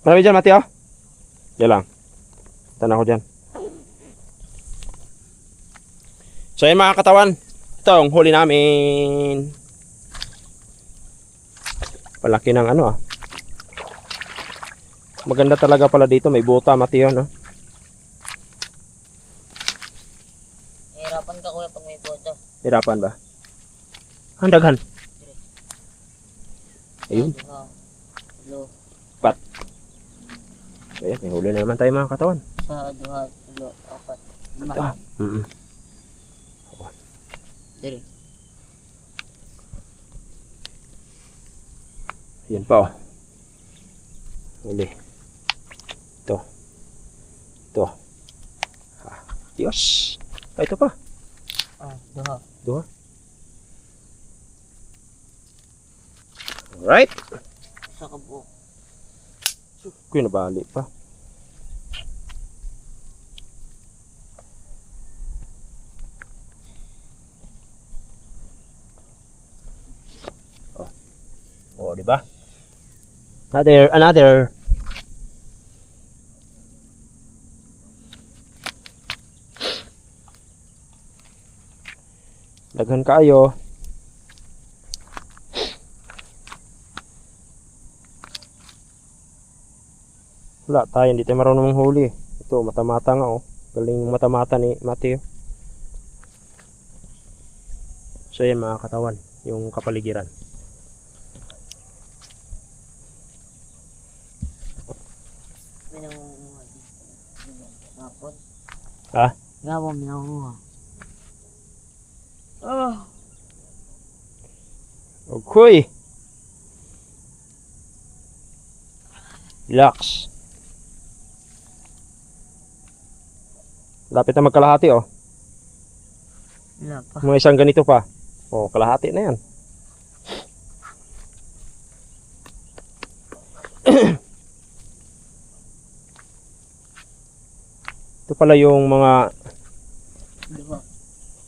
Marami dyan, Mateo? Yan lang. Tanah ko dyan. So yun mga katawan, ito ang huli namin. Palaki ng ano ah. Maganda talaga pala dito, may buta, Mateo, no? Hirapan ka kuya pag may boto. Hirapan ba? Handaghan. Ayun. Duha, Pat. Ayan, may huli na naman tayo mga katawan. sa duha, tulo, apat, lima. Ah. Dire. Yan pa oh. Huli. Ito. Ito. Ah, Diyos. Ah, ito pa. Duha. Dua. Alright. Sa kabuok. Kuya nabali pa. Oh, di ba? Another. Daghan kayo. Wala tayo, hindi tayo marunong manghuli. Ito, mata-mata nga oh. Galing mata-mata ni Mateo. So yan mga katawan, yung kapaligiran. May nangunguha dito. Hapon. Ha? Gawang may nangunguha. Okay. Relax. Lapit na magkalahati oh. Wala pa. Mga isang ganito pa. Oh, kalahati na yan. Ito pala yung mga Duha.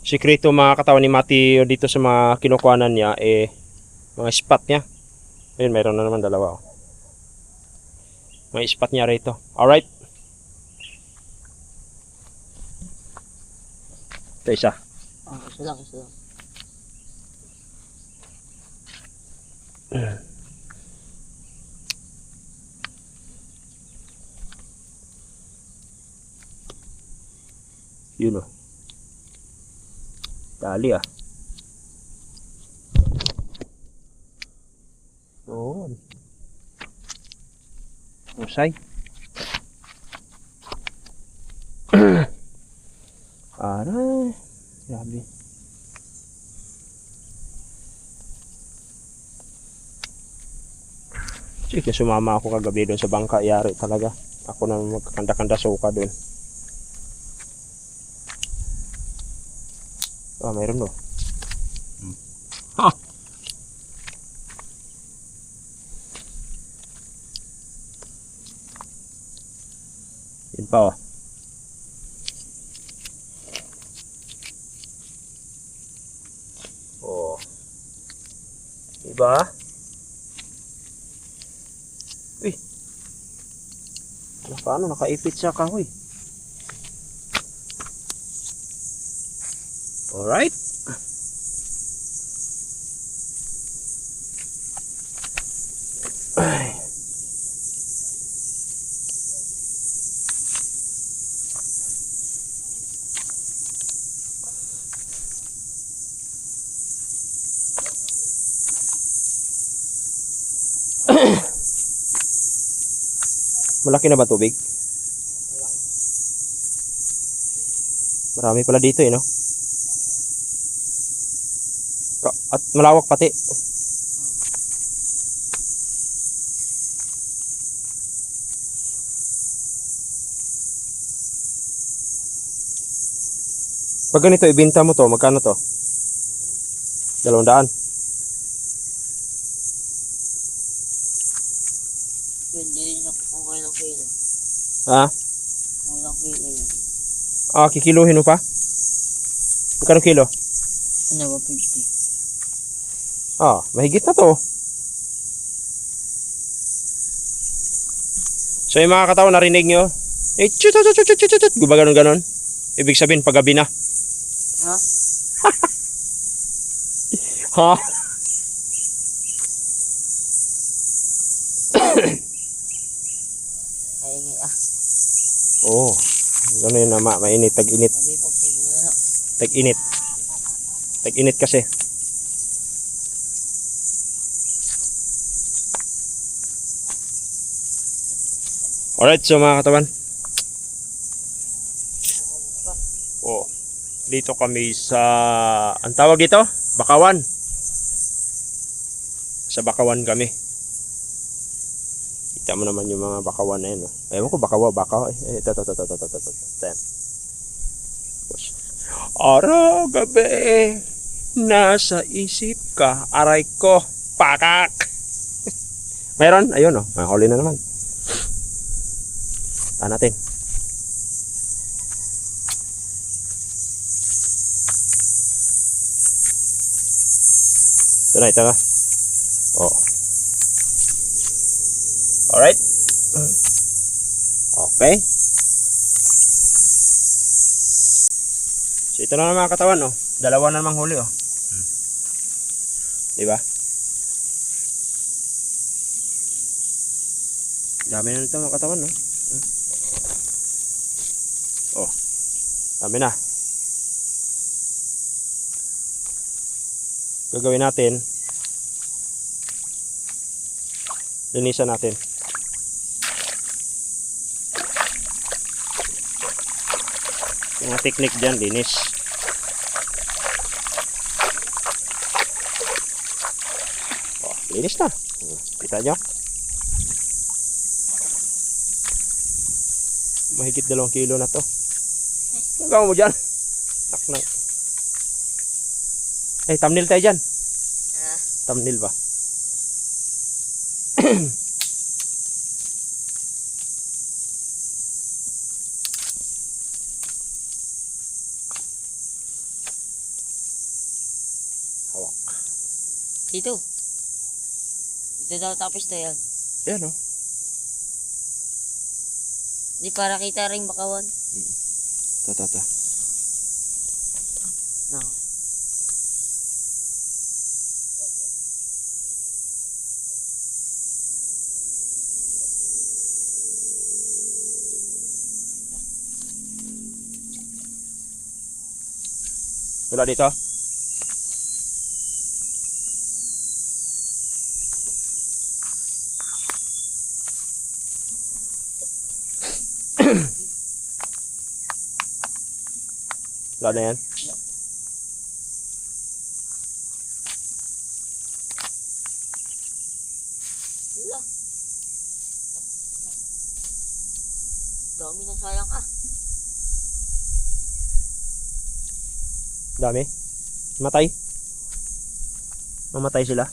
sikreto mga katawan ni Mateo dito sa mga kinukuhanan niya mga spot niya. Ayun, mayroon na naman dalawa oh. May spot niya rito. Alright. Ito isa. Isa lang, isa lang. Yun oh. Dali ah. Doon. Usay. Aray. Grabe. Sige, sumama ako kagabi doon sa bangka. Yari talaga. Ako na magkakanda-kanda suka doon. Ah, mayroon no. Ha! Yun pa oh. ba? Uy. Paano nakaipit sa kahoy? Alright. Ay. Malaki na ba tubig? Marami pala dito no? At malawak pati. Pag ganito, ibenta mo to, magkano to? 200. Pwede rin kung kailang kilo. Ha? Kung ilang kilo yun. Ah, kikiluhin mo pa? Magkano kilo? Ano, 150. Ah, mahigit na to. So yung mga katawan, narinig nyo? Eh, chut, chut, chut, chut, chut, chut. Guba ganon. Ibig sabihin, paggabi na. Ha? Ha? Ay, Oo. Gano'n yun na, mainit, tag-init. sabi po, pwede mo na. Tag-init. Tag-init kasi. Alright, so mga katawan. Oh, dito kami sa, ang tawag dito? Bakawan. Sa Bakawan kami. Kita mo naman yung mga bakawan na yun. Oh. Ewan ko, bakaw. Ito. Ayan. Araw, gabi, nasa isip ka, aray ko, pakak. Meron, ayun oh, huli na naman. Natin. Ito na. Oh. Alright. Okay. So ito na mga katawan, oh. Dalawa na namang huli, oh. Diba? Dami na nito mga katawan, no? Oh. Dami na. Gagawin natin. Linisan natin. Yung mga technique dyan, linis. Oh, linis na. Kita nyo? Mahigit 2 kilo na to. Nagawa mo dyan. Naknak. Eh, thumbnail tayo dyan. Thumbnail ba? Hawak. Dito. Dito daw tapos na yan. Yan o. Di para kita rin bakawan. Ta. No. Wala dito. Wala na yan. Dami na sayang ah. Dami. Matay. Mamatay sila.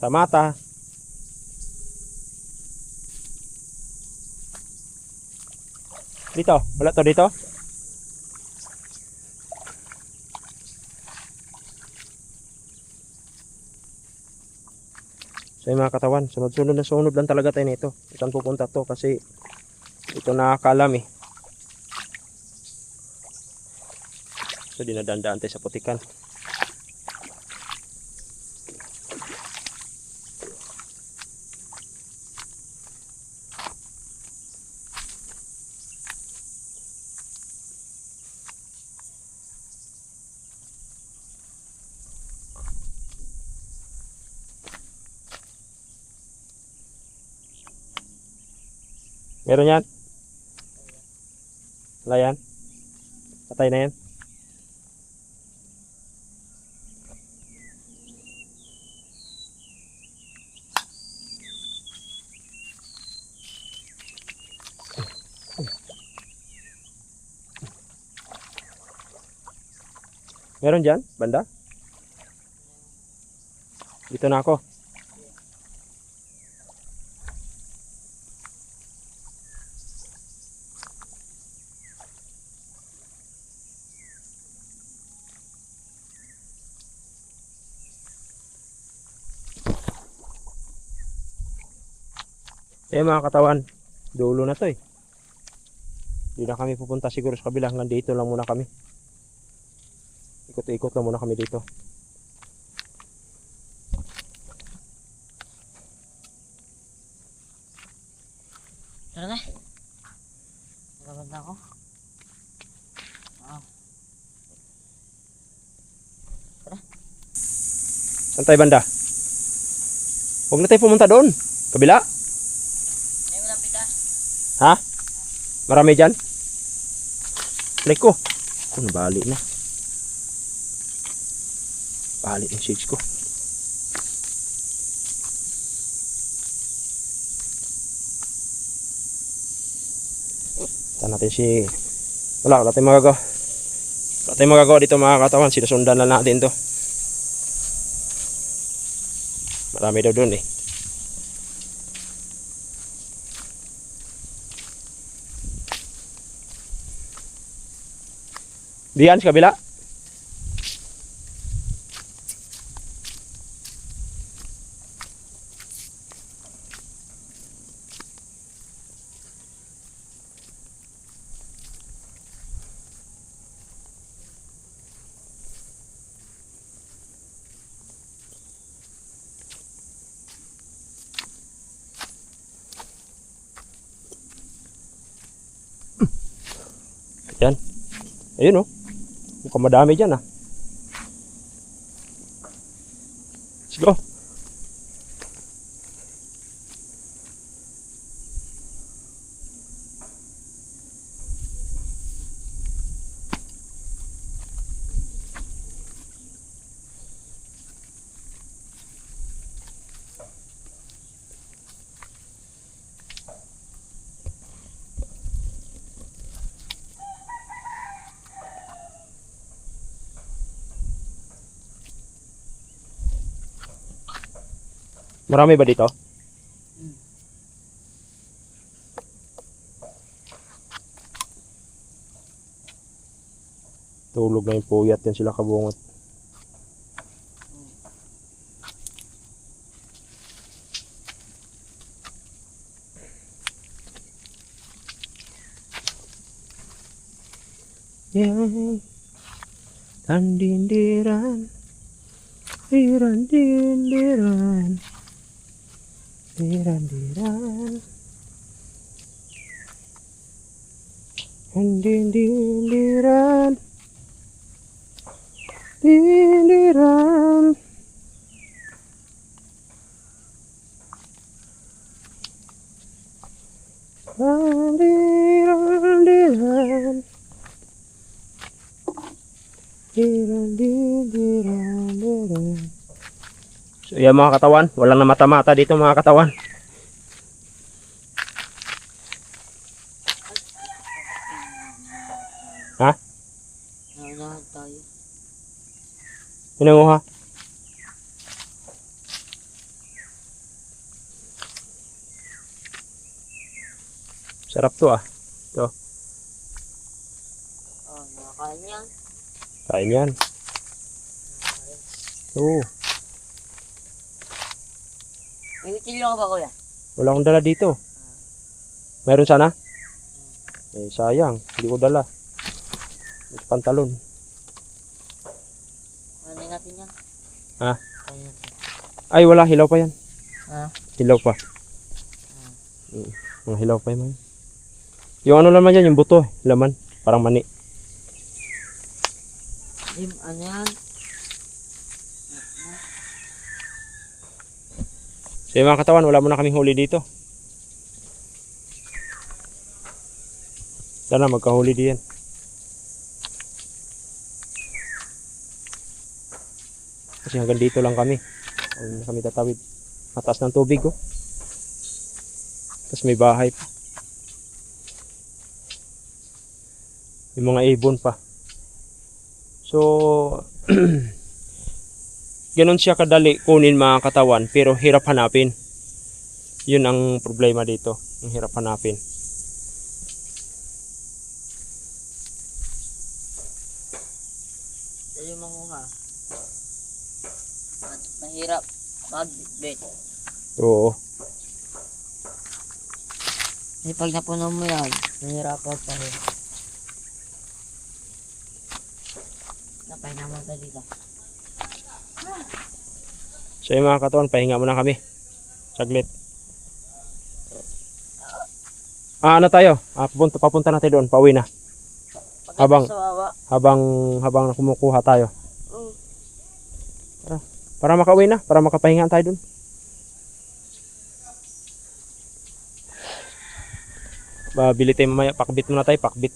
mata-mata. Dito, wala to dito. So yung mga katawan, sunod-sunod na sunod lang talaga tayo nito. Saan pupunta to kasi ito nakakaalam eh. So dinadandaan tayo sa putikan. Meron yan? Wala yan? Patay na yan? Meron dyan? Banda? Dito na ako. Mga katawan, dulo na to eh. Hindi na kami pupunta siguro sa kabila. Hanggang dito lang muna kami. Ikot-ikot lang muna kami dito. Tara na. Nagabad na ako. Saan tayo banda? Huwag na tayo pumunta doon. Kabila? Ay, malapit ah. Ha? Marami dyan? Like ko. Nabali na. Bali yung shades ko. Saan natin si... wala tayong magagawa. Wala tayong magagawa dito mga katawan. Sinusundan na natin to. Marami daw dun eh. Diyan sa kabila. Yan. Ayun oh. Mukhang madami dyan ah. Let's go. Marami ba dito? Tulog na yung puyat yan sila kabungot. Yan. Tandindiran. Dirandindiran. Diran-diran. Dindiran. Dindiran. Diran-diran. Diran-diran. So yan mga katawan, walang na mata-mata dito mga katawan. Ha? Naunahan tayo. Pinanguha? Sarap to ah. Ito. Oh, nakakain yan. Kain yan. Oo. May kutsilyo ka ba, kuya? Wala akong dala dito. Meron sana? Eh, sayang. Hindi ko dala. May pantalon. Ano natin yan? Ha? Ano natin? Ay, wala. Hilaw pa yan. Ha? Hilaw pa. Mga hilaw pa yan. Yung ano naman yan, yung buto. Laman. Parang mani. Ano yan? So yung mga katawan, wala mo na kaming huli dito. Sana magkahuli diyan. Kasi hanggang dito lang kami. Huwag na kami tatawid. Mataas ng tubig oh. Tapos may bahay pa. May mga ibon pa. So ganun siya kadali kunin mga katawan pero hirap hanapin. Yun ang problema dito. Ang hirap hanapin. Dali manguha. At mahirap mag-bet. Oo. Kasi pag napuno mo yan, mahirapan pa rin. Napay naman ka dito. So yung mga katawan, pahinga muna kami. Saglit. Ano tayo? Papunta natin doon, pauwi na. Habang kumukuha tayo. Para makauwi na, para makapahinga tayo doon. Bili tayo mamaya, pakbit muna tayo, pakbit.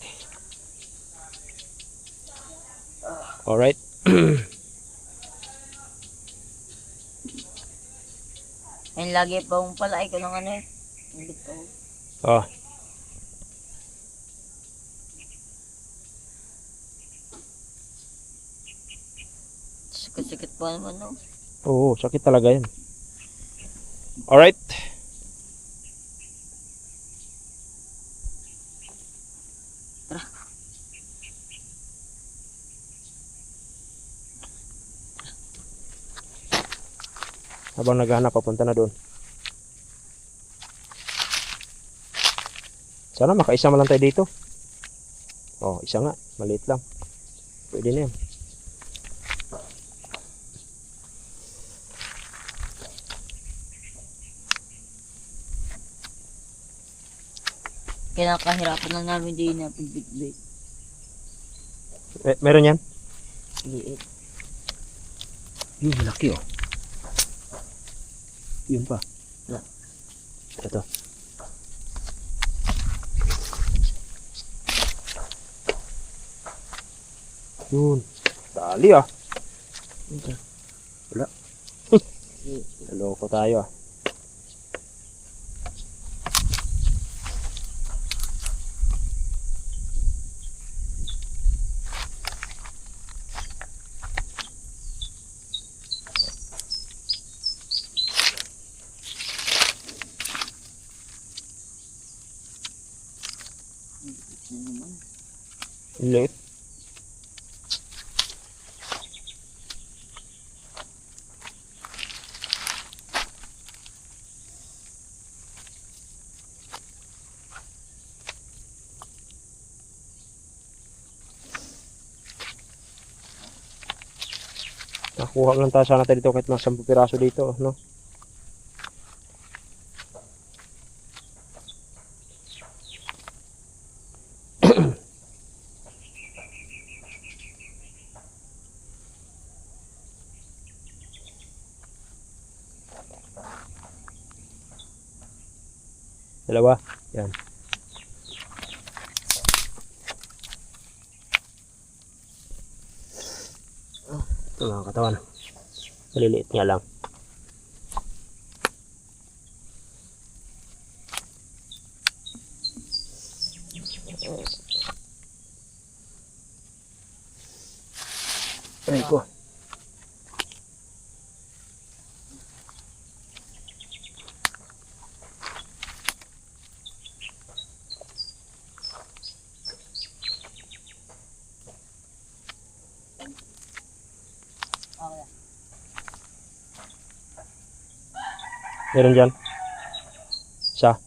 Alright. Ayun, lagi pa mong palay ko ng ano eh. Ang bit ko. Oh. Sikit-sikit pa naman no. Oo, sakit talaga yan. Alright. Habang naghahanap, papunta na doon. Sana makaisa man lang tayo dito. Oh, isa nga. Maliit lang. Pwede na yan. Kinakahirapan lang namin din na pagbit-bit. Meron yan? Liit. Yung malaki oh. Yun pa. Wala. Ito. Yun. Dali ah. Wala. Naloko tayo ah. Liit. Nakuha lang tayo sana tayo dito kahit mga 10 piraso dito, no? Dalawa. Yan. Ito mga katawan. Maliliit nga lang. Aray ko. Okay. Meron dyan. Isa.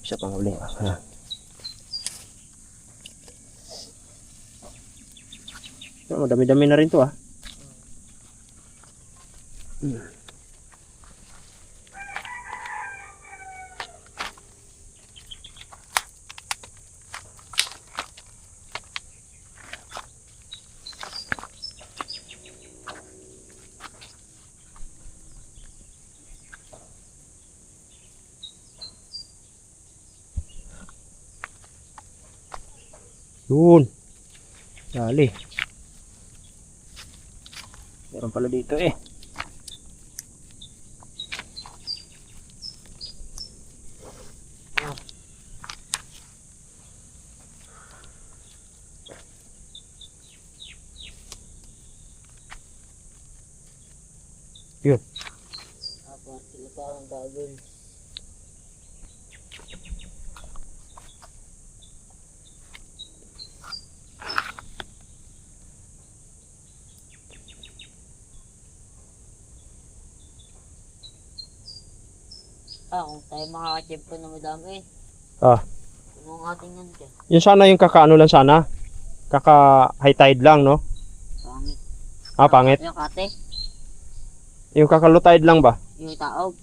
Isa pang huli. Ah. Madami-dami na rin to ah. Yun. Dali. Meron pala dito eh. Yun. Apa, sila pa ang gagawin. Kung tayo makakachip ko na madami. Ah. Kung ating yan dyan. Yun sana yung kakaano lang sana. Kaka high tide lang no? Pangit. Ah, pangit. Yung kate. Yung kaka low tide lang ba? Yung taog.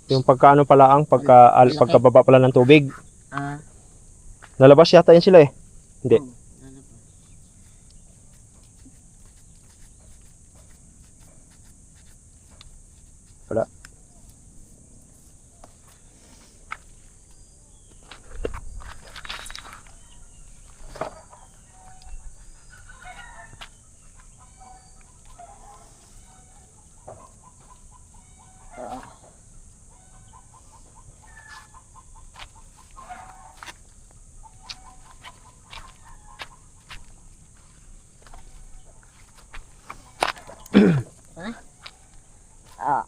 Yung pagkaano pala ang pagkababa pala ng tubig. Ah. Nalabas yata yun sila eh. Hindi. Oh, ano ba? Wala. Ah.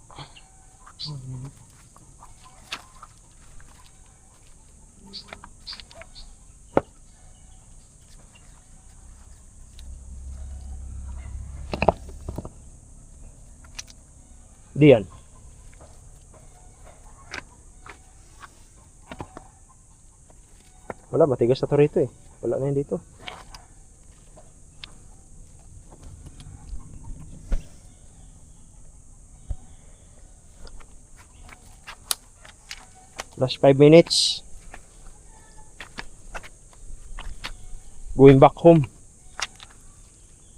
Di yan. Wala, matigas na to rito eh. Wala na yun dito. Last 5 minutes. Going back home.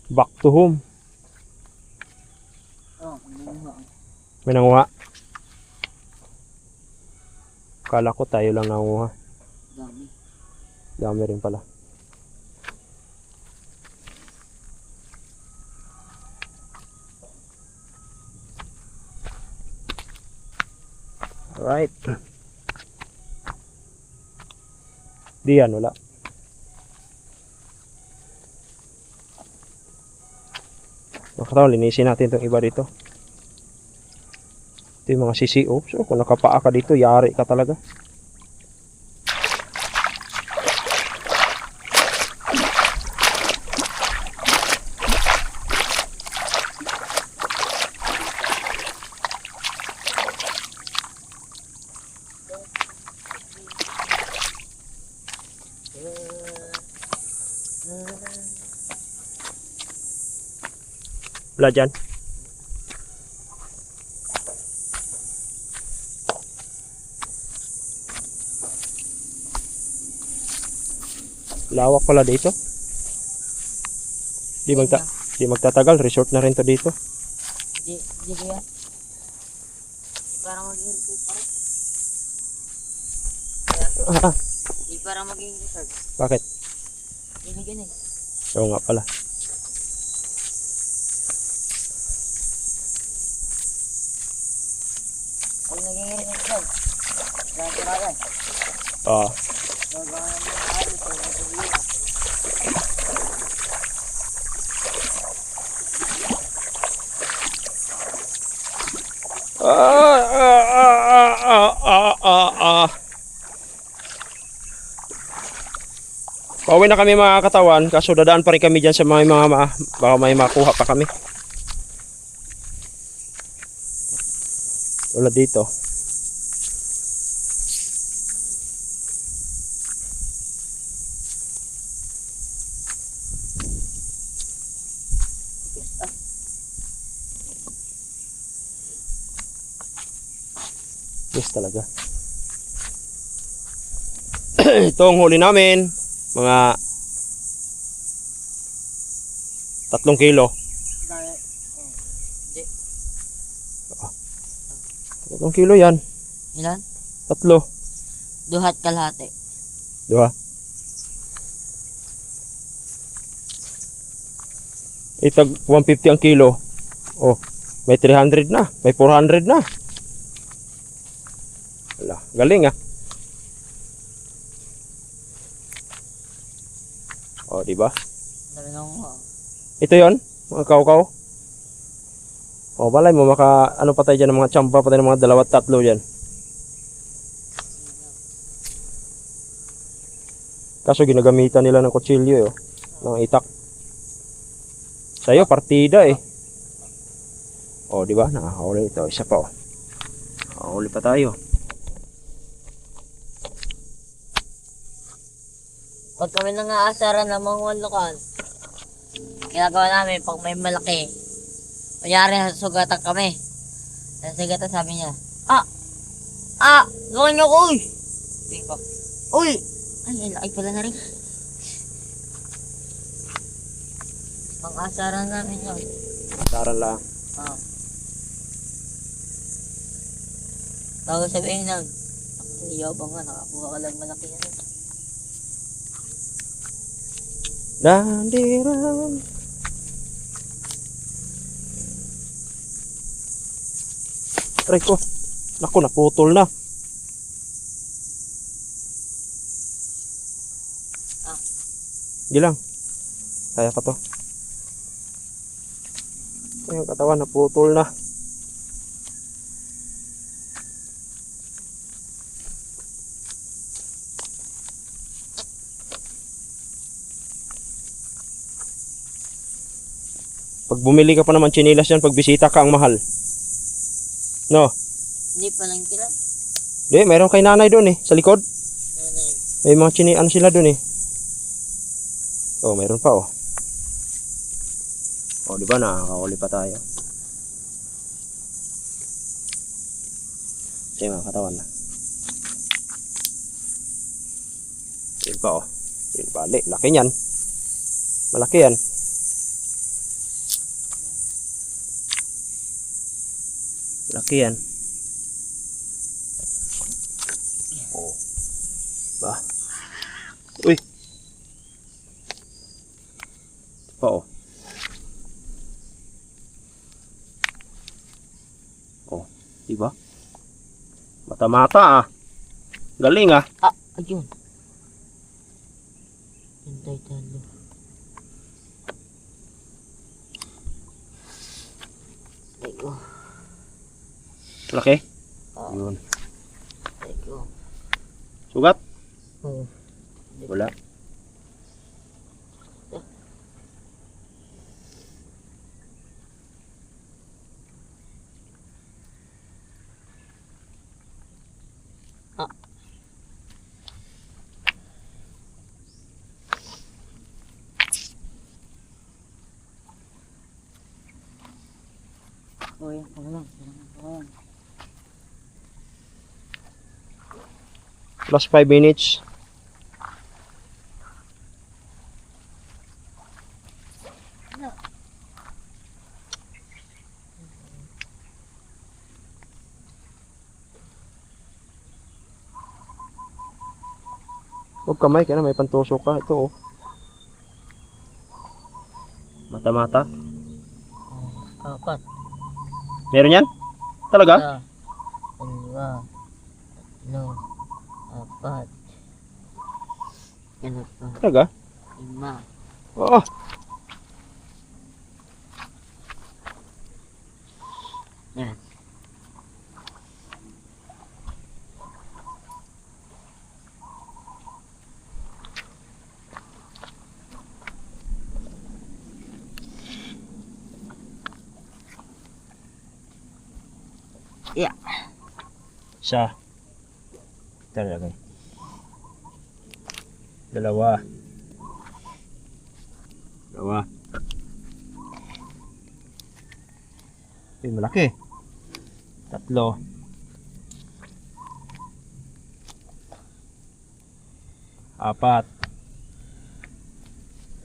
Back to home. Oh, ano ba? May nanguha. Kala ko tayo lang nanguha. Dami. Dami rin pala. Alright. Di yan, wala. Nakatawa, linisin natin itong iba dito. Ito yung mga CCO. So, kung nakapaa ka dito, yari ka talaga. Wala dyan. Lawak pala dito. Di magtatagal, resort na rin to dito. Di kaya? Di parang maging resort. Di parang maging resort. Bakit? Binigyan eh. Oo nga pala. Pag naging resort. Lahat na yan. Ah. Baba na yung araw. Pag naging Pauwi na kami mga katawan, kaso dadaan pa rin kami dyan sa baka may makuha pa kami. Wala dito. Yes talaga. Ito ang huli namin. Mga 3 kilo. 3 kilo yan. Ilan? 3. Duhat kalahati. Diba? Itag 150 ang kilo. Oh, may 300 na. May 400 na. Wala, galing ah. Oh, di ba? Sabi nung, Ito 'yon, mga kaukaw. Oh, balay mo ano pa tayo diyan ng mga tsampa pa tayo ng mga 2-3 diyan. Kaso ginagamitan nila ng kutsilyo, ng itak. Sa'yo partida eh. Oh, di ba? Nakahuli ito, isa pa oh. Nakahuli pa tayo. pag kami nang-aasaran ng mga lokal, ginagawa namin pag may malaki. Kunyari, sugatan kami. Sa sugatan sabi niya, gawin niyo ko, uy! Sabi ko, uy! Ay, laki pala na rin. Pang-asaran namin yun. Taran lang. Bago sabihin na, hindi yabang nga, nakakuha ka lang malaki yan. Dandiran. Aray ko. Naku, naputol na. Hindi lang. Kaya pa to. Yung katawan naputol na. Pag bumili ka pa naman chinilas yan, pag bisita ka ang mahal. No? Hindi pa lang kila. Di, mayroon kay nanay doon sa likod. Nanay. May mga sila doon Oh, mayroon pa Oh, di ba nakakahuli pa tayo. Sige mga katawan na. Yun pa Yun bali, laki niyan. Malaki yan. Laki yan. Oh. Ba. Uy. Pa Oh, di ba? Mata-mata Galing Ayun. Hintay talo. Ayun. Laki. Yun. Ayun. Sugat? Oo. Wala. Uy, lang. Last 5 minutes. Huwag kamay, kaya na may pantusok ka. Ito Mata-mata. 4. Meron yan? Talaga? 2, 3, 4. Ano pa? Talaga? 5. Oo. Yan. Yeah. Isa. Talaga. Dalawa. Dalawa. Ay, malaki. Tatlo. Apat.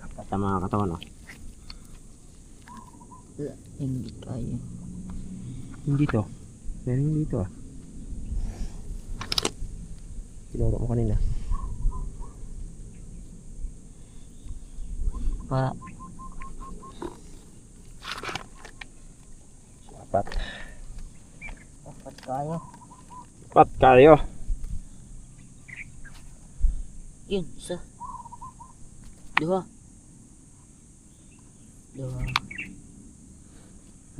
Apat ang mga katawan, oh. Hindi kaya. Hindi to. Meron hindi to, ah. Tinuro mo kanina. Pa. Apat. Dapat kaya. Apat kayo. Yun, isa. Dua. Dua.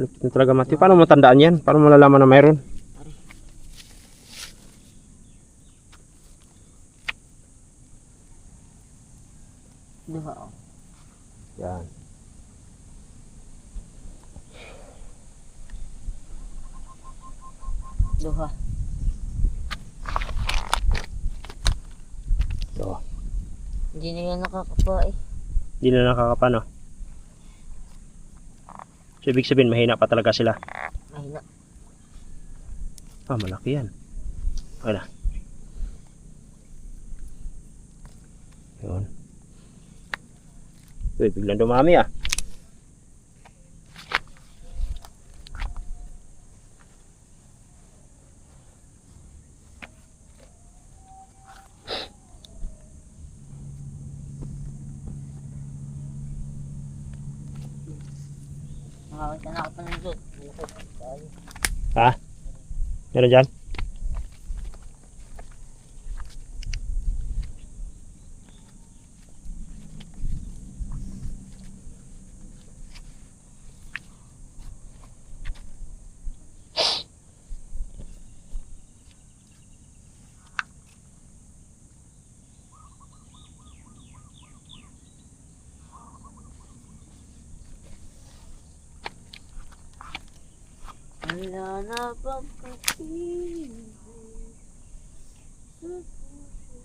Lupit na talaga, Matthew. Paano mo tandaan yan? Paano mo malalaman na mayroon? Dua. Oh. Yan. Dua. So, Hindi na yan nakakapa eh. hindi na nakakapano. So, ibig sabihin, mahina pa talaga sila. Mahina. Ah, malaki yan. Okay na. Yun. Uy, biglang dumami, ah. Nakakita na ako pa ng dot. Kaya. Ha? Meron dyan? Wala na bang pag-ibig sa puso?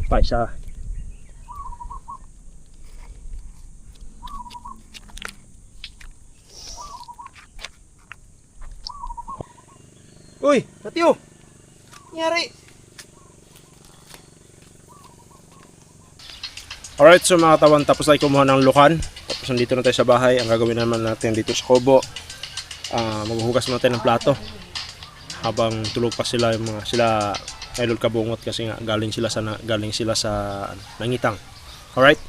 Pa, isa. Uy, Matthew! Nangyari? Alright, so mga katawan, tapos tayo kumuha ng lukan. Tapos nandito na tayo sa bahay. Ang gagawin naman natin dito sa kubo, maghuhugas muna tayo ng plato. Habang tulog pa sila, yung mga sila Idol Kabungot, kasi nga galing sila sa Nangitang. Alright?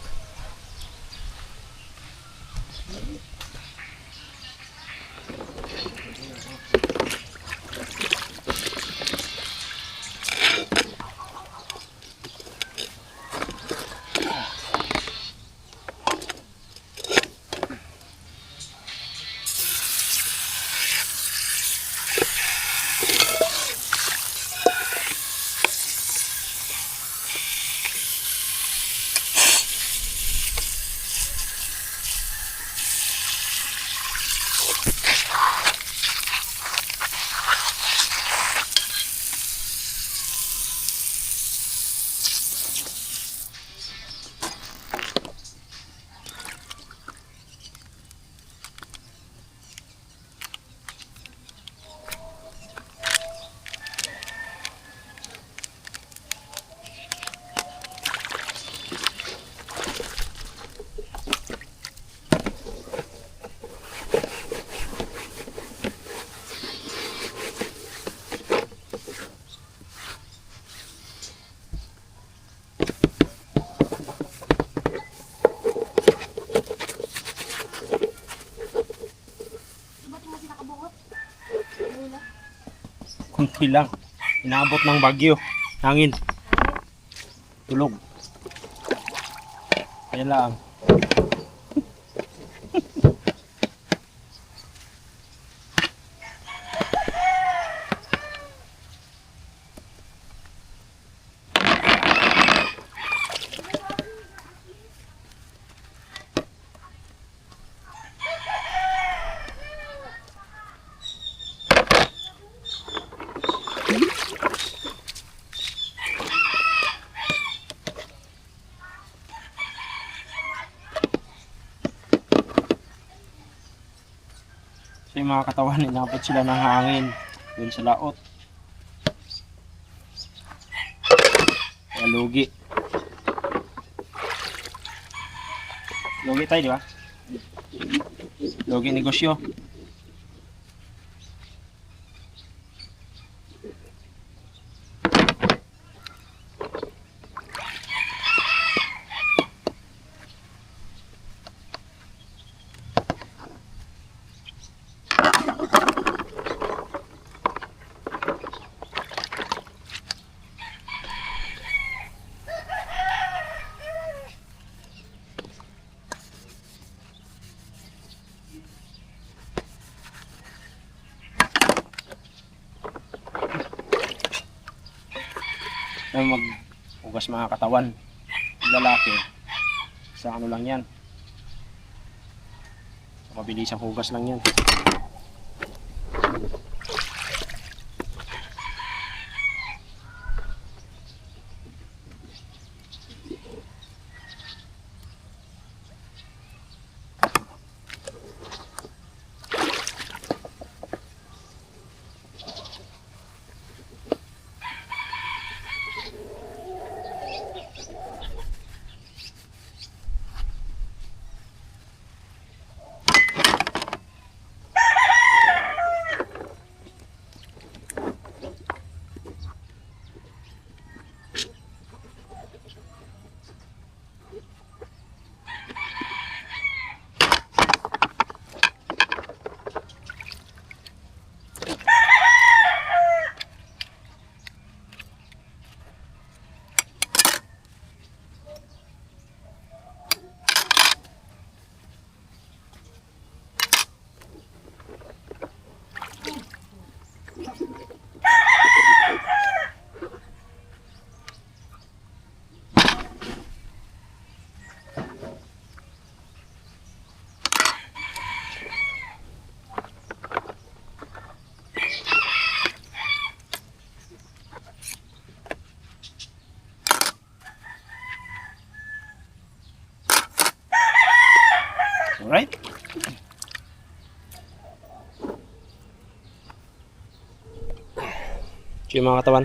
Kunti lang. Inaabot ng bagyo. Hangin. Tulog. Yan lang. yung mga katawan, inabot sila ng hangin dun sa laot. Kaya lugi. Lugi tayo, di ba? Lugi negosyo. Ay maghugas mga katawan. Lalaki. Sa ano lang yan. Sa mabilisang hugas lang yan. Alright? So yung mga katawan,